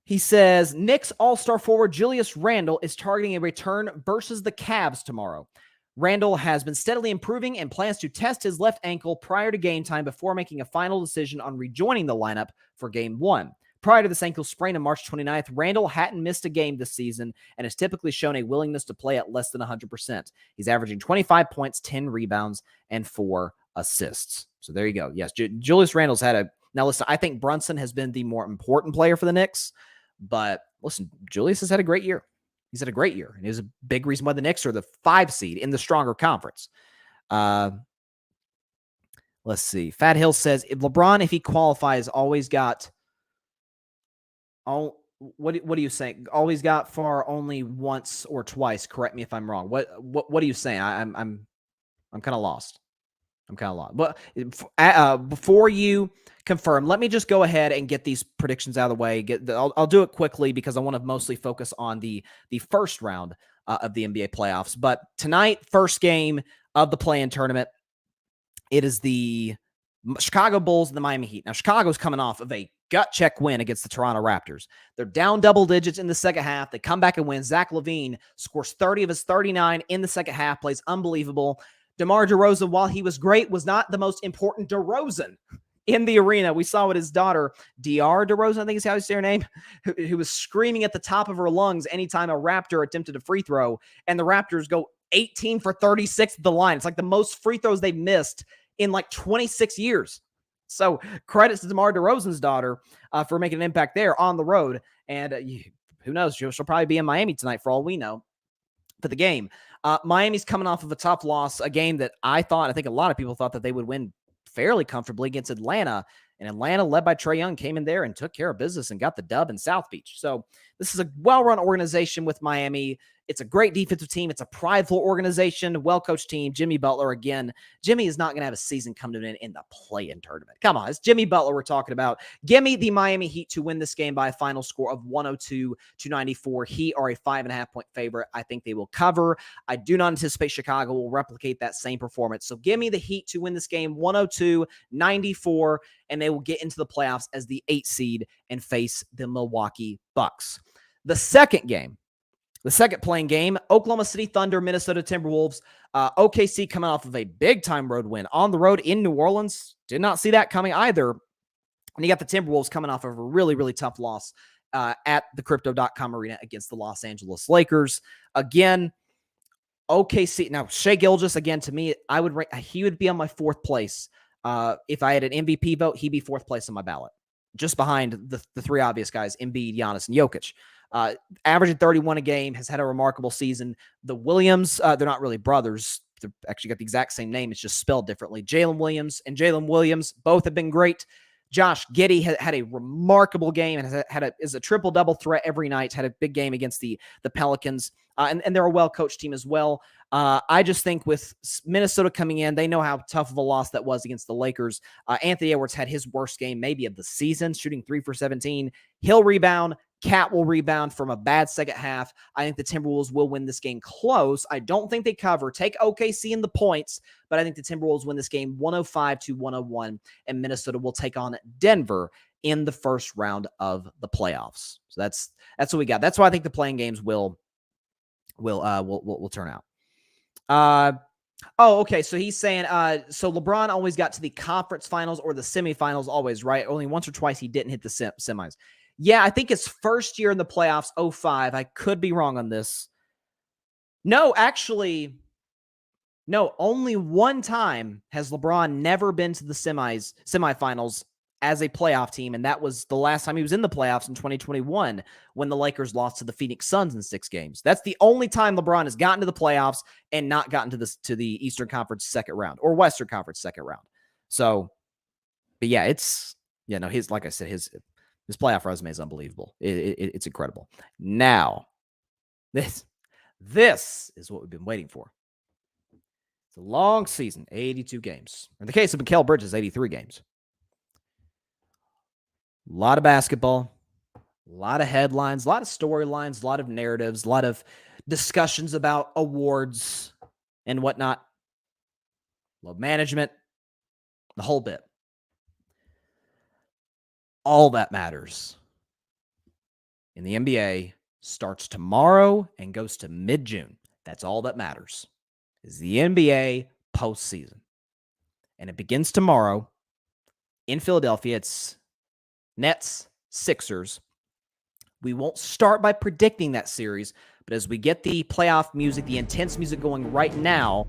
He says, Knicks all-star forward Julius Randle is targeting a return versus the Cavs tomorrow. Randle has been steadily improving and plans to test his left ankle prior to game time before making a final decision on rejoining the lineup for Game 1. Prior to this ankle sprain on March 29th, Randle hadn't missed a game this season and has typically shown a willingness to play at less than 100%. He's averaging 25 points, 10 rebounds, and 4 assists. So there you go. Yes, Julius Randle's had a... Now, listen, I think Brunson has been the more important player for the Knicks, but listen, Julius has had a great year. He's had a great year, and it was a big reason why the Knicks are the 5 seed in the stronger conference. Let's see. Fat Hill says, if LeBron, if he qualifies, always got... What are you saying? Always got far only once or twice. Correct me if I'm wrong. What are you saying? I'm kind of lost. But before you confirm, let me just go ahead and get these predictions out of the way. I'll do it quickly because I want to mostly focus on the first round of the NBA playoffs. But tonight, first game of the play-in tournament, it is the Chicago Bulls and the Miami Heat. Now, Chicago's coming off of a gut check win against the Toronto Raptors. They're down double digits in the second half. They come back and win. Zach LaVine scores 30 of his 39 in the second half, plays unbelievable. DeMar DeRozan, while he was great, was not the most important DeRozan in the arena. We saw with his daughter, DR DeRozan, I think is how you say her name, who was screaming at the top of her lungs anytime a Raptor attempted a free throw, and the Raptors go 18 for 36 at the line. It's like the most free throws they've missed in like 26 years. So credits to DeMar DeRozan's daughter for making an impact there on the road. And who knows? She'll probably be in Miami tonight for all we know for the game. Miami's coming off of a tough loss, a game that I think a lot of people thought that they would win fairly comfortably against Atlanta. And Atlanta, led by Trae Young, came in there and took care of business and got the dub in South Beach. So this is a well-run organization with Miami. It's a great defensive team. It's a prideful organization, well-coached team. Jimmy Butler, again, Jimmy is not going to have a season come to an end in the play-in tournament. Come on, it's Jimmy Butler we're talking about. Give me the Miami Heat to win this game by a final score of 102-94. Heat are a 5.5-point favorite. I think they will cover. I do not anticipate Chicago will replicate that same performance. So give me the Heat to win this game 102-94, and they will get into the playoffs as the 8th seed and face the Milwaukee Bucks. The second playing game, Oklahoma City Thunder, Minnesota Timberwolves. OKC coming off of a big-time road win on the road in New Orleans. Did not see that coming either. And you got the Timberwolves coming off of a really, really tough loss at the Crypto.com Arena against the Los Angeles Lakers. Again, OKC. Now, Shai Gilgeous, again, to me, he would be on my 4th place. If I had an MVP vote, he'd be 4th place on my ballot, just behind the 3 obvious guys, Embiid, Giannis, and Jokic. Averaging 31 a game, has had a remarkable season. The Williams, they're not really brothers. They've actually got the exact same name. It's just spelled differently. Jalen Williams and Jalen Williams both have been great. Josh Giddey had a remarkable game and is a triple-double threat every night. Had a big game against the Pelicans. And they're a well-coached team as well. I just think with Minnesota coming in, they know how tough of a loss that was against the Lakers. Anthony Edwards had his worst game maybe of the season, shooting 3 for 17. He'll rebound. Cat will rebound from a bad second half. I think the Timberwolves will win this game close. I don't think they cover. Take OKC in the points, but I think the Timberwolves win this game 105-101, and Minnesota will take on Denver in the first round of the playoffs. So that's what we got. That's why I think the playing games will turn out. Okay. So he's saying, so LeBron always got to the conference finals or the semifinals always, right? Only once or twice he didn't hit the semis. Yeah, I think his first year in the playoffs, 05. I could be wrong on this. No, actually, no. Only one time has LeBron never been to the semifinals as a playoff team, and that was the last time he was in the playoffs in 2021 when the Lakers lost to the Phoenix Suns in 6 games. That's the only time LeBron has gotten to the playoffs and not gotten to the Eastern Conference second round or Western Conference second round. So, but yeah, like I said, his playoff resume is unbelievable. It's incredible. Now, this is what we've been waiting for. It's a long season, 82 games. In the case of Mikal Bridges, 83 games. A lot of basketball, a lot of headlines, a lot of storylines, a lot of narratives, a lot of discussions about awards and whatnot. Load management, the whole bit. All that matters in the NBA starts tomorrow and goes to mid-June. That's all that matters is the NBA postseason. And it begins tomorrow in Philadelphia. It's Nets, Sixers. We won't start by predicting that series, but as we get the playoff music, the intense music going right now,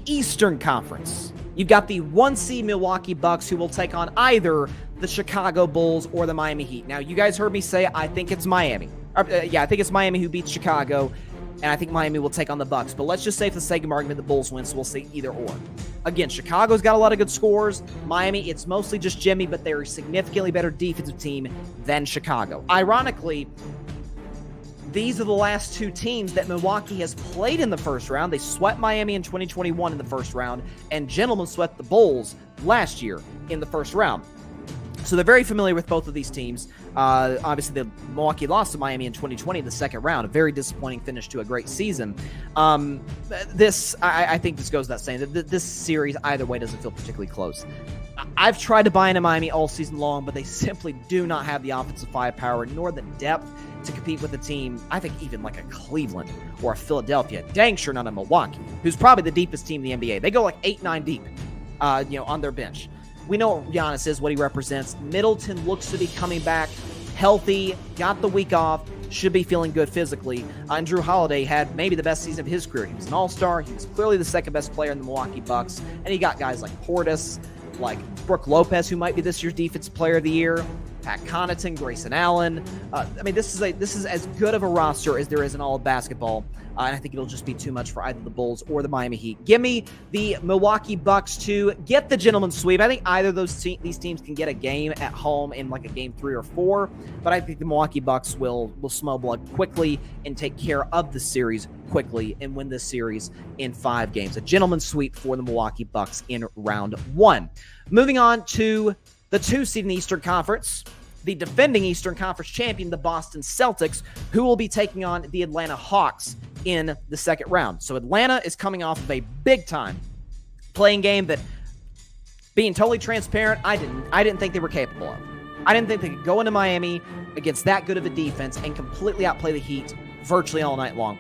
Eastern Conference. You've got the 1 seed Milwaukee Bucks who will take on either the Chicago Bulls or the Miami Heat. Now, you guys heard me say I think it's Miami. I think it's Miami who beats Chicago, and I think Miami will take on the Bucks. But let's just say for the sake of argument, the Bulls win, so we'll say either or. Again, Chicago's got a lot of good scores. Miami, it's mostly just Jimmy, but they're a significantly better defensive team than Chicago. Ironically, these are the last 2 teams that Milwaukee has played in the first round. They swept Miami in 2021 in the first round, and gentlemen swept the Bulls last year in the first round. So they're very familiar with both of these teams. Obviously, the Milwaukee lost to Miami in 2020 in the second round. A very disappointing finish to a great season. I think this goes without saying that this series, either way, doesn't feel particularly close. I've tried to buy into Miami all season long, but they simply do not have the offensive firepower nor the depth to compete with a team, I think even like a Cleveland or a Philadelphia. Dang sure not a Milwaukee, who's probably the deepest team in the NBA. They go like 8-9 deep, on their bench. We know what Giannis is, what he represents. Middleton looks to be coming back healthy, got the week off, should be feeling good physically. And Drew Holiday had maybe the best season of his career. He was an all-star. He was clearly the second best player in the Milwaukee Bucks. And he got guys like Portis, like Brook Lopez, who might be this year's Defensive Player of the Year, Pat Connaughton, Grayson Allen. This is as good of a roster as there is in all of basketball. And I think it'll just be too much for either the Bulls or the Miami Heat. Give me the Milwaukee Bucks to get the gentleman's sweep. I think either of these teams can get a game at home in like a game 3 or 4. But I think the Milwaukee Bucks will smell blood quickly and take care of the series quickly and win this series in 5 games. A gentleman's sweep for the Milwaukee Bucks in round 1. Moving on to the 2 seed in the Eastern Conference, the defending Eastern Conference champion, the Boston Celtics, who will be taking on the Atlanta Hawks in the second round. So Atlanta is coming off of a big-time playing game that, being totally transparent, I didn't think they were capable of. I didn't think they could go into Miami against that good of a defense and completely outplay the Heat virtually all night long.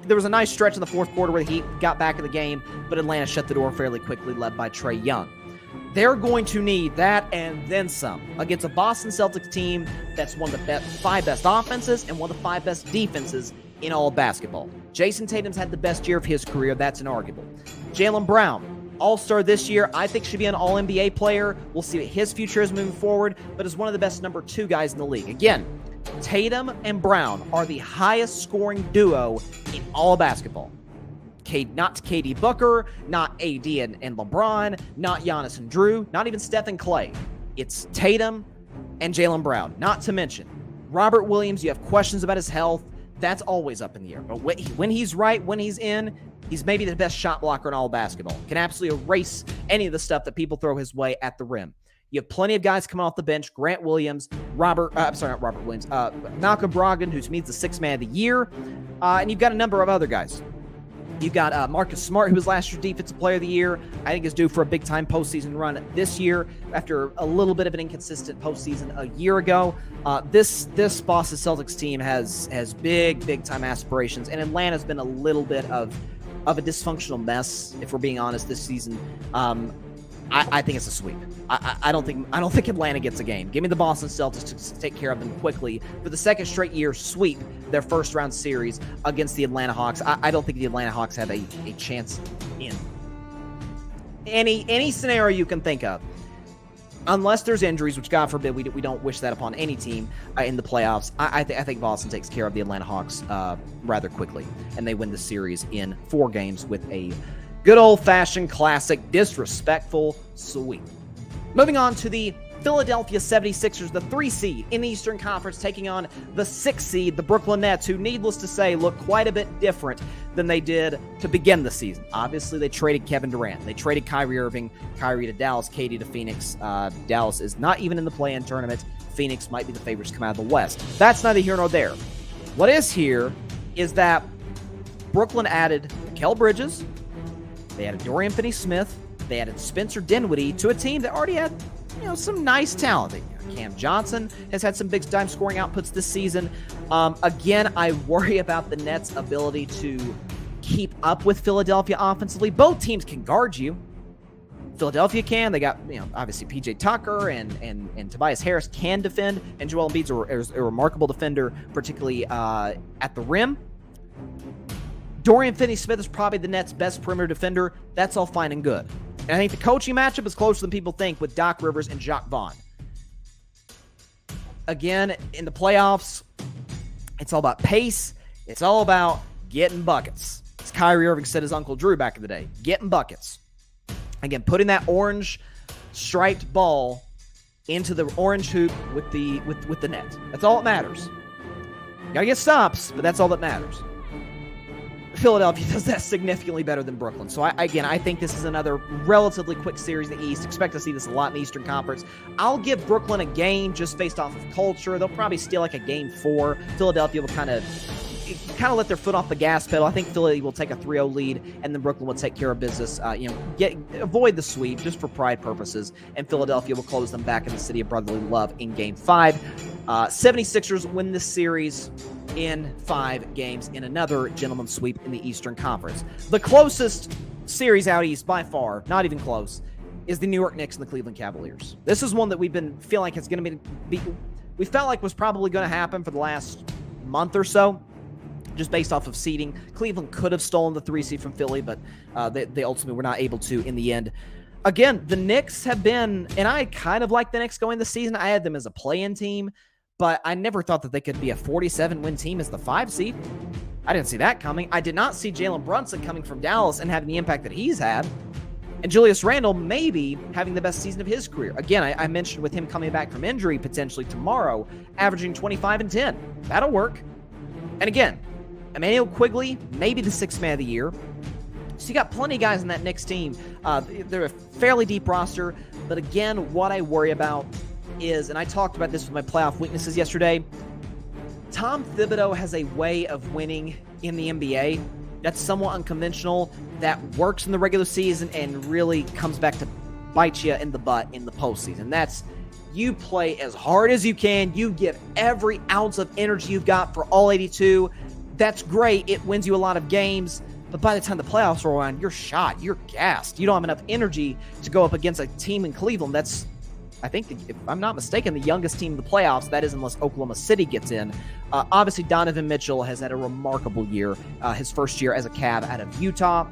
There was a nice stretch in the fourth quarter where the Heat got back in the game, but Atlanta shut the door fairly quickly, led by Trae Young. They're going to need that and then some against a Boston Celtics team that's one of the 5 best offenses and one of the 5 best defenses in all of basketball. Jason Tatum's had the best year of his career. That's inarguable. Jaylen Brown, all-star this year, I think should be an all-NBA player. We'll see what his future is moving forward, but is one of the best number 2 guys in the league. Again, Tatum and Brown are the highest scoring duo in all of basketball. Not KD Booker, not AD and LeBron, not Giannis and Drew, not even Steph and Clay. It's Tatum and Jaylen Brown. Not to mention Robert Williams. You have questions about his health. That's always up in the air. But when he's right, when he's in, he's maybe the best shot blocker in all of basketball. Can absolutely erase any of the stuff that people throw his way at the rim. You have plenty of guys coming off the bench. Grant Williams, Malcolm Brogdon, who means the 6th man of the year. And you've got a number of other guys. You've got Marcus Smart, who was last year's Defensive Player of the Year. I think is due for a big-time postseason run this year after a little bit of an inconsistent postseason a year ago. This Boston Celtics team has big-time aspirations, and Atlanta's been a little bit of a dysfunctional mess, if we're being honest, this season. I think it's a sweep. I don't think Atlanta gets a game. Give me the Boston Celtics to take care of them quickly for the second straight year. Sweep their first round series against the Atlanta Hawks. I don't think the Atlanta Hawks have a chance in any scenario you can think of, unless there's injuries, which God forbid we don't wish that upon any team in the playoffs. I think Boston takes care of the Atlanta Hawks rather quickly, and they win the series in 4 games with a good old-fashioned classic disrespectful sweep. Moving on to the Philadelphia 76ers, the 3 seed in the Eastern Conference, taking on the 6 seed, the Brooklyn Nets, who, needless to say, look quite a bit different than they did to begin the season. Obviously, they traded Kevin Durant. They traded Kyrie Irving, Kyrie to Dallas, KD to Phoenix. Dallas is not even in the play-in tournament. Phoenix might be the favorites to come out of the West. That's neither here nor there. What is here is that Brooklyn added Mikal Bridges. They added Dorian Finney-Smith. They added Spencer Dinwiddie to a team that already had, some nice talent. Cam Johnson has had some big-time scoring outputs this season. Again, I worry about the Nets' ability to keep up with Philadelphia offensively. Both teams can guard you. Philadelphia can. They got, obviously PJ Tucker and Tobias Harris can defend, and Joel Embiid's a remarkable defender, particularly at the rim. Dorian Finney-Smith is probably the Nets' best perimeter defender. That's all fine and good. And I think the coaching matchup is closer than people think with Doc Rivers and Jacques Vaughn. Again, in the playoffs, it's all about pace. It's all about getting buckets. As Kyrie Irving said his Uncle Drew back in the day, getting buckets. Again, putting that orange striped ball into the orange hoop with the net. That's all that matters. You gotta get stops, but that's all that matters. Philadelphia does that significantly better than Brooklyn. So, I think this is another relatively quick series in the East. Expect to see this a lot in the Eastern Conference. I'll give Brooklyn a game just based off of culture. They'll probably steal like a game 4. Philadelphia will kind of let their foot off the gas pedal. I think Philly will take a 3-0 lead, and then Brooklyn will take care of business. Avoid the sweep just for pride purposes, and Philadelphia will close them back in the city of brotherly love in Game 5. 76ers win this series in 5 games in another gentleman's sweep in the Eastern Conference. The closest series out east by far, not even close, is the New York Knicks and the Cleveland Cavaliers. This is one that we've been feeling like it's going to be we felt like was probably going to happen for the last month or so, just based off of seeding. Cleveland could have stolen the 3 seed from Philly, but they ultimately were not able to in the end. Again, the Knicks have been, and I kind of like the Knicks going this season. I had them as a play-in team, but I never thought that they could be a 47-win team as the 5 seed. I didn't see that coming. I did not see Jalen Brunson coming from Dallas and having the impact that he's had. And Julius Randle maybe having the best season of his career. Again, I mentioned with him coming back from injury potentially tomorrow, averaging 25 and 10. That'll work. And again, Emmanuel Quigley, maybe the 6th man of the year. So you got plenty of guys in that Knicks team. They're a fairly deep roster. But again, what I worry about is, and I talked about this with my playoff weaknesses yesterday, Tom Thibodeau has a way of winning in the NBA that's somewhat unconventional, that works in the regular season and really comes back to bite you in the butt in the postseason. That's, you play as hard as you can. You give every ounce of energy you've got for all 82. That's great. It wins you a lot of games. But by the time the playoffs roll around, you're shot. You're gassed. You don't have enough energy to go up against a team in Cleveland that's, I think, if I'm not mistaken, the youngest team in the playoffs. That is unless Oklahoma City gets in. Obviously, Donovan Mitchell has had a remarkable year. His first year as a Cav out of Utah.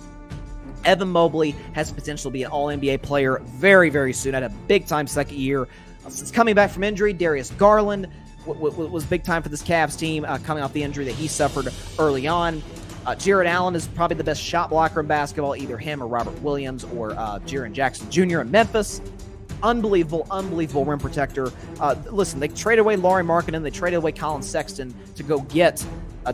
Evan Mobley has potential to be an All-NBA player very, very soon. Had a big-time second year. Since coming back from injury, Darius Garland was big time for this Cavs team, coming off the injury that he suffered early on. Jared Allen is probably the best shot blocker in basketball, either him or Robert Williams or Jaren Jackson Jr. in Memphis. Unbelievable rim protector. Listen, they traded away Lauri Markkanen, they traded away Colin Sexton to go get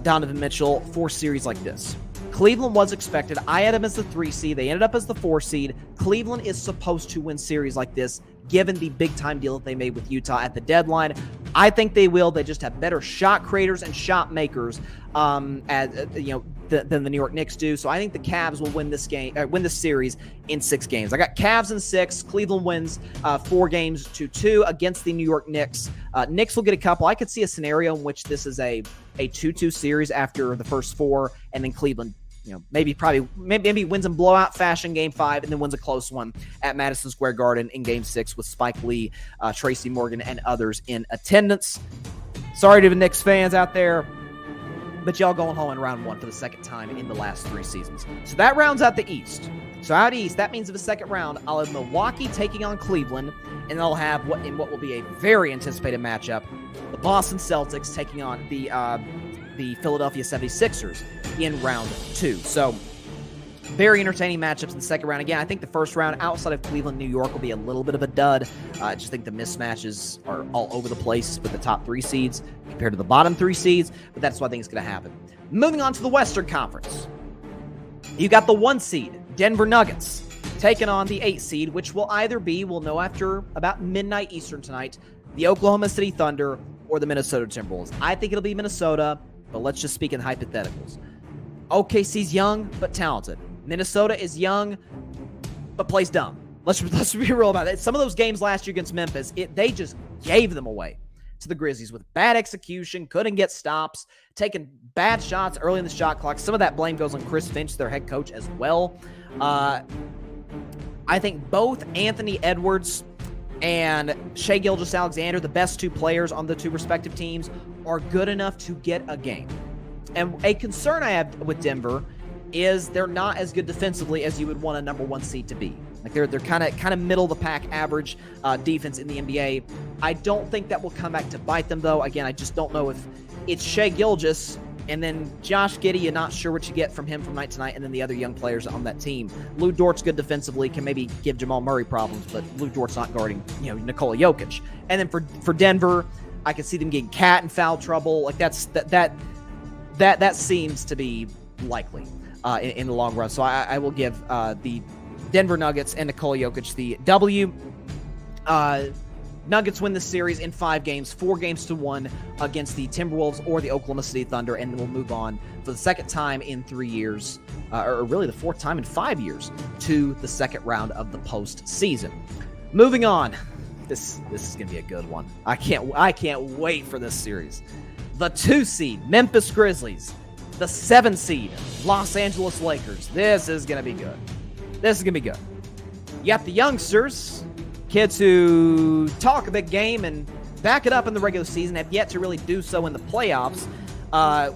Donovan Mitchell for series like this. Cleveland was expected. I had them as the 3 seed. They ended up as the 4 seed. Cleveland is supposed to win series like this, given the big-time deal that they made with Utah at the deadline. I think they will. They just have better shot creators and shot makers than the New York Knicks do. So I think the Cavs will win this series in 6 games. I got Cavs in 6. Cleveland wins 4 games to 2 against the New York Knicks. Knicks will get a couple. I could see a scenario in which this is a 2-2 series after the first 4, and then Cleveland maybe wins in blowout fashion game 5 and then wins a close one at Madison Square Garden in game 6 with Spike Lee, Tracy Morgan, and others in attendance. Sorry to the Knicks fans out there, but y'all going home in round 1 for the second time in the last 3 seasons. So that rounds out the East. So out East, that means in the second round, I'll have Milwaukee taking on Cleveland, and I'll have what will be a very anticipated matchup, the Boston Celtics taking on the Philadelphia 76ers in round 2. So very entertaining matchups in the second round. Again, I think the first round outside of Cleveland, New York will be a little bit of a dud. I just think the mismatches are all over the place with the top 3 seeds compared to the bottom 3 seeds, but that's what I think is going to happen. Moving on to the Western Conference. You got the 1 seed, Denver Nuggets, taking on the 8 seed, which will either be, we'll know after about midnight Eastern tonight, the Oklahoma City Thunder or the Minnesota Timberwolves. I think it'll be Minnesota, but let's just speak in hypotheticals. OKC's young, but talented. Minnesota is young, but plays dumb. Let's be real about it. Some of those games last year against Memphis, they just gave them away to the Grizzlies with bad execution, couldn't get stops, taking bad shots early in the shot clock. Some of that blame goes on Chris Finch, their head coach, as well. I think both Anthony Edwards and Shai Gilgeous-Alexander, the best 2 players on the 2 respective teams, are good enough to get a game. And a concern I have with Denver is they're not as good defensively as you would want a number 1 seed to be. Like they're kind of middle of the pack average defense in the NBA. I don't think that will come back to bite them, though. Again, I just don't know if it's Shai Gilgeous and then Josh Giddey. You're not sure what you get from him from night to night, and then the other young players on that team. Lou Dort's good defensively, can maybe give Jamal Murray problems, but Lou Dort's not guarding Nikola Jokic. And then for Denver, I can see them getting Cat in foul trouble. Like that seems to be likely in the long run. So I will give the Denver Nuggets and Nikola Jokic the W. Nuggets win this series in 5 games, 4 games to 1 against the Timberwolves or the Oklahoma City Thunder, and we'll move on for the second time in 3 years, or really the 4th time in 5 years, to the second round of the postseason. Moving on, this is gonna be a good one. I can't wait for this series. The 2 seed Memphis Grizzlies, the 7 seed Los Angeles Lakers. This is gonna be good. You got the youngsters, kids who talk a big game and back it up in the regular season, have yet to really do so in the playoffs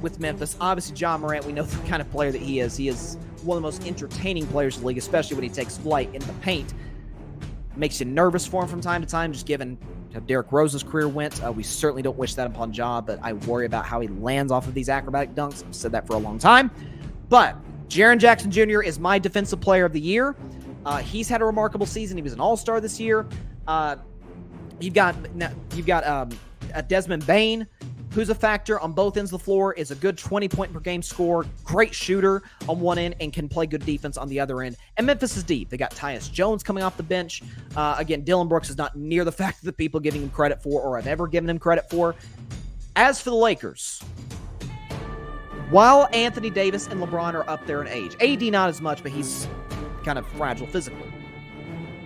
with Memphis. Obviously, John Morant, we know the kind of player that he is. He is one of the most entertaining players in the league, especially when he takes flight in the paint. Makes you nervous for him from time to time, just given how Derrick Rose's career went. We certainly don't wish that upon Ja, but I worry about how he lands off of these acrobatic dunks. I've said that for a long time. But Jaren Jackson Jr. is my defensive player of the year. He's had a remarkable season. He was an all-star this year. You've got Desmond Bane, who's a factor on both ends of the floor, is a good 20-point-per-game scorer, great shooter on one end, and can play good defense on the other end. And Memphis is deep. They got Tyus Jones coming off the bench. Again, Dylan Brooks is not near the fact that people giving him credit for or have ever given him credit for. As for the Lakers, while Anthony Davis and LeBron are up there in age, AD not as much, but he's kind of fragile physically.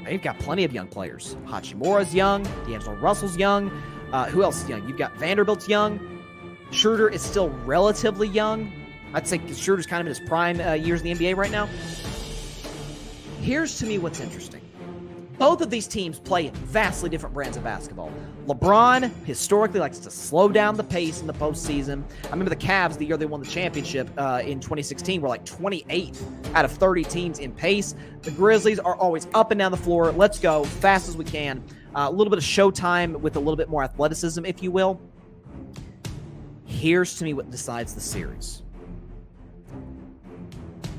They've got plenty of young players. Hachimura's young. D'Angelo Russell's young. Who else is young? You've got Vanderbilt's young. Schroeder is still relatively young. I'd say Schroeder's kind of in his prime years in the NBA right now. Here's to me what's interesting. Both of these teams play vastly different brands of basketball. LeBron historically likes to slow down the pace in the postseason. I remember the Cavs, the year they won the championship in 2016, were like 28th out of 30 teams in pace. The Grizzlies are always up and down the floor. Let's go fast as we can. A little bit of showtime with a little bit more athleticism, if you will. Here's to me what decides the series.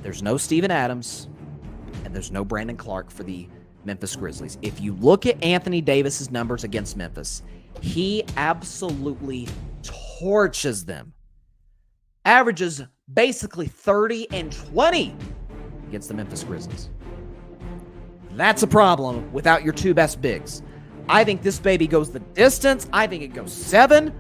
There's no Steven Adams, and there's no Brandon Clark for the Memphis Grizzlies. If you look at Anthony Davis's numbers against Memphis, he absolutely torches them. Averages basically 30 and 20 against the Memphis Grizzlies. That's a problem without your 2 best bigs. I think this baby goes the distance. I think it goes 7.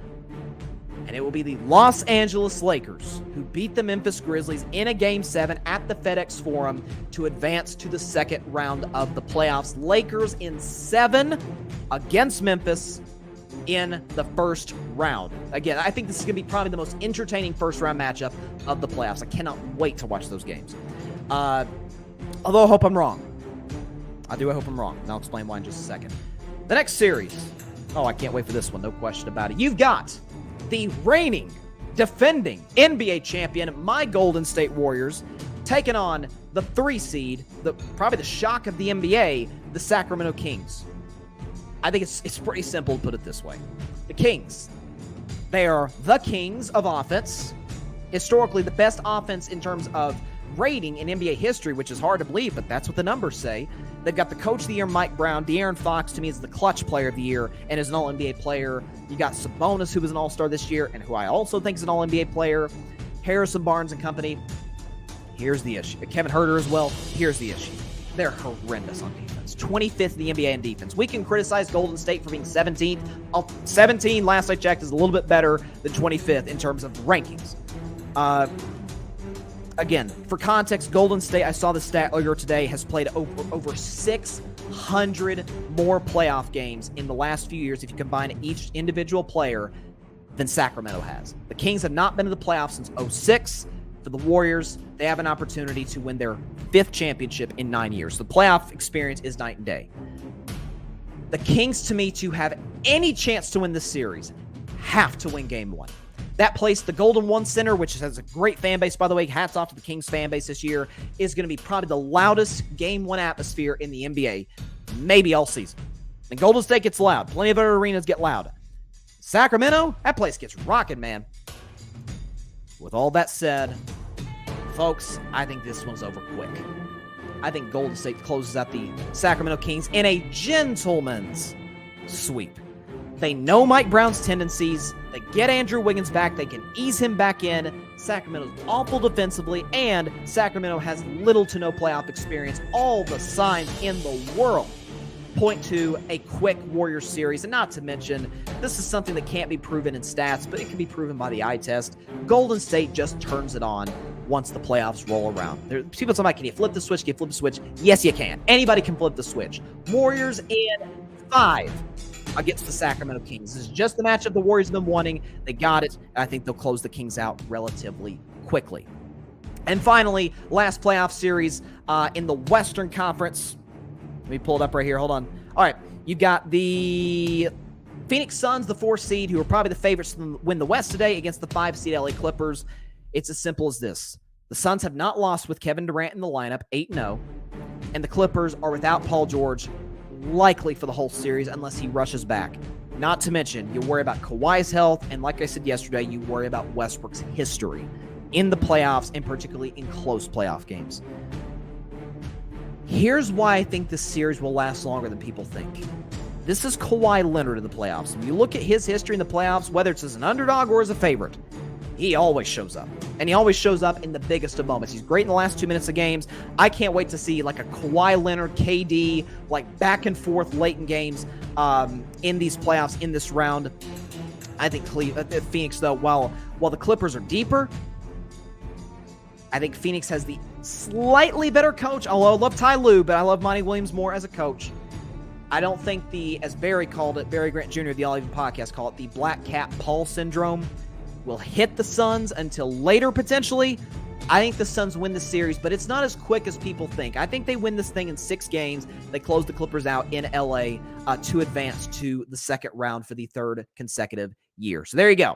And it will be the Los Angeles Lakers who beat the Memphis Grizzlies in a Game 7 at the FedEx Forum to advance to the second round of the playoffs. Lakers in 7 against Memphis. in the first round. Again, I think this is going to be probably the most entertaining first-round matchup of the playoffs. I cannot wait to watch those games. Although I hope I'm wrong. I hope I'm wrong, and I'll explain why in just a second. The next series. Oh, I can't wait for this one. No question about it. You've got the reigning, defending NBA champion, my Golden State Warriors, taking on the 3 seed, probably the shock of the NBA, the Sacramento Kings. I think it's pretty simple to put it this way. The Kings, they are the kings of offense. Historically, the best offense in terms of rating in NBA history, which is hard to believe, but that's what the numbers say. They've got the coach of the year, Mike Brown. De'Aaron Fox, to me, is the clutch player of the year and is an all-NBA player. You got Sabonis, who was an all-star this year and who I also think is an all-NBA player. Harrison Barnes and company. Here's the issue. Kevin Huerter as well. Here's the issue. They're horrendous on defense. 25th in the NBA in defense. We can criticize Golden State for being 17th. 17, last I checked, is a little bit better than 25th in terms of rankings. Again, for context, Golden State, I saw the stat earlier today, has played over 600 more playoff games in the last few years if you combine each individual player than Sacramento has. The Kings have not been to the playoffs since 2006. For the Warriors, they have an opportunity to win their 5th championship in 9 years. The playoff experience is night and day. The Kings, to me, to have any chance to win this series, have to win Game 1. That place, the Golden One Center, which has a great fan base, by the way, hats off to the Kings fan base this year, is going to be probably the loudest Game 1 atmosphere in the NBA, maybe all season. And Golden State gets loud. Plenty of other arenas get loud. Sacramento, that place gets rocking, man. With all that said, folks, I think this one's over quick. I think Golden State closes out the Sacramento Kings in a gentleman's sweep. They know Mike Brown's tendencies. They get Andrew Wiggins back. They can ease him back in. Sacramento's awful defensively, and Sacramento has little to no playoff experience. All the signs in the world point to a quick Warriors series. And not to mention, this is something that can't be proven in stats, but it can be proven by the eye test. Golden State just turns it on once the playoffs roll around. People talking about, can you flip the switch? Can you flip the switch? Yes, you can. Anybody can flip the switch. Warriors in 5 against the Sacramento Kings. This is just the matchup the Warriors have been wanting. They got it. I think they'll close the Kings out relatively quickly. And finally, last playoff series in the Western Conference. Let me pull it up right here. Hold on. All right. You've got the Phoenix Suns, the 4 seed, who are probably the favorites to win the West today against the 5 seed LA Clippers. It's as simple as this. The Suns have not lost with Kevin Durant in the lineup, 8-0. And the Clippers are without Paul George, likely for the whole series unless he rushes back. Not to mention, you worry about Kawhi's health, and like I said yesterday, you worry about Westbrook's history in the playoffs, and particularly in close playoff games. Here's why I think this series will last longer than people think. This is Kawhi Leonard in the playoffs. When you look at his history in the playoffs, whether it's as an underdog or as a favorite, he always shows up. And he always shows up in the biggest of moments. He's great in the last 2 minutes of games. I can't wait to see like a Kawhi Leonard, KD, like back and forth late in games in these playoffs, in this round. I think Phoenix, though, while the Clippers are deeper, I think Phoenix has the slightly better coach. Although I love Ty Lue, but I love Monty Williams more as a coach. I don't think as Barry called it, Barry Grant Jr. of the All Even podcast called it, the Black Cat Paul syndrome will hit the Suns until later, potentially. I think the Suns win the series, but it's not as quick as people think. I think they win this thing in 6 games. They close the Clippers out in LA to advance to the second round for the 3rd consecutive year. So there you go.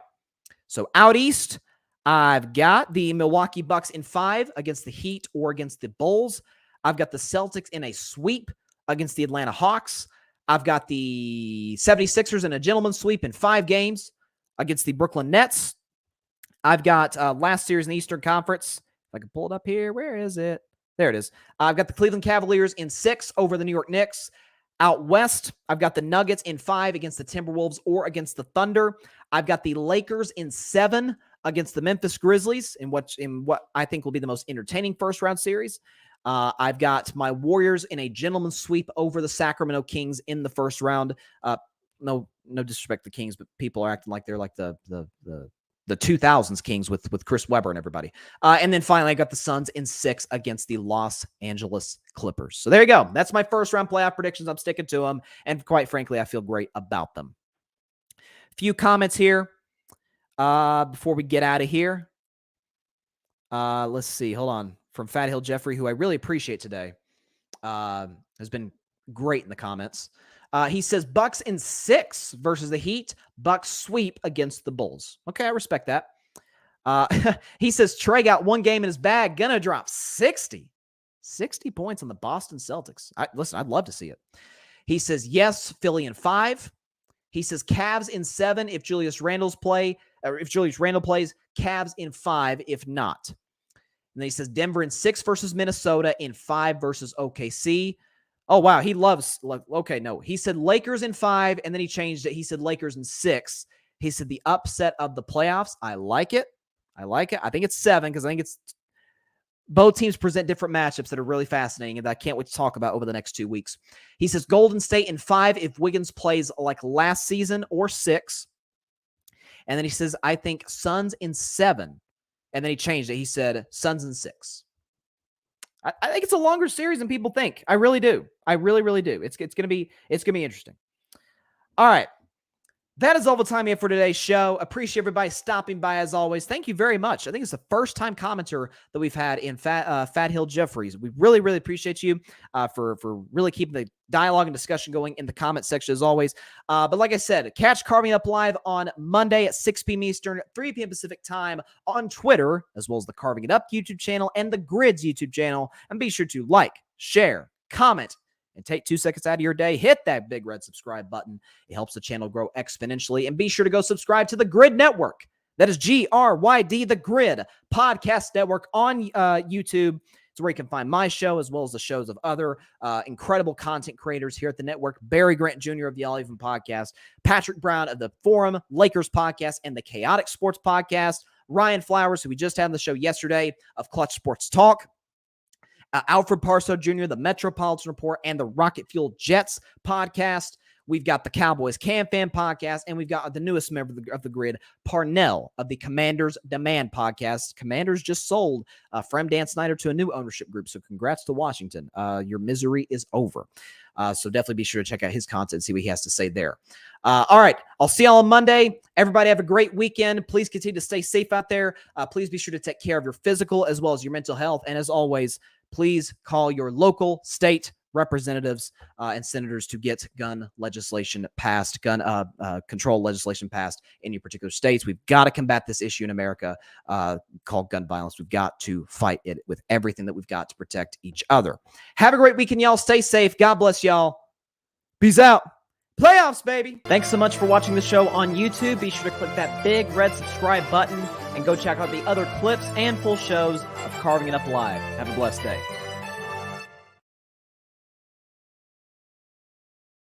So out east, I've got the Milwaukee Bucks in 5 against the Heat or against the Bulls. I've got the Celtics in a sweep against the Atlanta Hawks. I've got the 76ers in a gentleman's sweep in 5 games against the Brooklyn Nets. I've got last series in the Eastern Conference. If I can pull it up here, where is it? There it is. I've got the Cleveland Cavaliers in 6 over the New York Knicks. Out west, I've got the Nuggets in 5 against the Timberwolves or against the Thunder. I've got the Lakers in 7 against the Memphis Grizzlies in what I think will be the most entertaining first-round series. I've got my Warriors in a gentleman's sweep over the Sacramento Kings in the first round. No disrespect to the Kings, but people are acting like they're like the 2000s Kings with Chris Webber and everybody. And then finally, I got the Suns in 6 against the Los Angeles Clippers. So there you go. That's my first round playoff predictions. I'm sticking to them. And quite frankly, I feel great about them. few comments here before we get out of here. Let's see. Hold on. From Fat Hill Jeffrey, who I really appreciate today, has been great in the comments. He says Bucks in 6 versus the Heat. Bucks sweep against the Bulls. Okay, I respect that. He says Trey got 1 game in his bag. Gonna drop 60 points on the Boston Celtics. Listen, I'd love to see it. He says yes, Philly in 5. He says Cavs in 7 if Julius Randle plays. Cavs in 5 if not. And then he says Denver in 6 versus Minnesota, in 5 versus OKC. Oh, wow. He loves, okay, no. He said Lakers in 5, and then he changed it. He said Lakers in 6. He said the upset of the playoffs. I like it. I think it's 7 because I think it's both teams present different matchups that are really fascinating and that I can't wait to talk about over the next 2 weeks. He says Golden State in 5 if Wiggins plays like last season, or 6. And then he says, I think Suns in 7. And then he changed it. He said Suns in 6. I think it's a longer series than people think. I really do. I really, really do. It's gonna be interesting. All right. That is all the time we have for today's show. Appreciate everybody stopping by as always. Thank you very much. I think it's the first time commenter that we've had in Fat Hill Jeffries. We really, really appreciate you for really keeping the dialogue and discussion going in the comment section as always. But like I said, catch Carving Up Live on Monday at 6 p.m. Eastern, 3 p.m. Pacific time on Twitter, as well as the Carving It Up YouTube channel and the Grid's YouTube channel. And be sure to like, share, comment, and take 2 seconds out of your day. Hit that big red subscribe button. It helps the channel grow exponentially. And be sure to go subscribe to the Grid Network. That is GRYD, the Grid Podcast Network on YouTube. It's where you can find my show as well as the shows of other incredible content creators here at the network. Barry Grant Jr. of the All Even Podcast, Patrick Brown of the Forum Lakers Podcast and the Chaotic Sports Podcast, Ryan Flowers, who we just had on the show yesterday, of Clutch Sports Talk, Alfred Parso Jr., the Metropolitan Report, and the Rocket Fuel Jets podcast. We've got the Cowboys Can Fan podcast, and we've got the newest member of the Grid, Parnell of the Commanders Demand podcast. Commanders just sold from Dan Snyder to a new ownership group, so congrats to Washington. Your misery is over. So definitely be sure to check out his content and see what he has to say there. All right. I'll see y'all on Monday. Everybody have a great weekend. Please continue to stay safe out there. Please be sure to take care of your physical as well as your mental health. And as always, please call your local, state representatives and senators to get gun legislation passed, gun control legislation passed in your particular states. We've got to combat this issue in America called gun violence. We've got to fight it with everything that we've got to protect each other. Have a great weekend, y'all. Stay safe. God bless y'all. Peace out. Playoffs, baby. Thanks so much for watching the show on YouTube. Be sure to click that big red subscribe button and go check out the other clips and full shows of Carving It Up Live. Have a blessed day.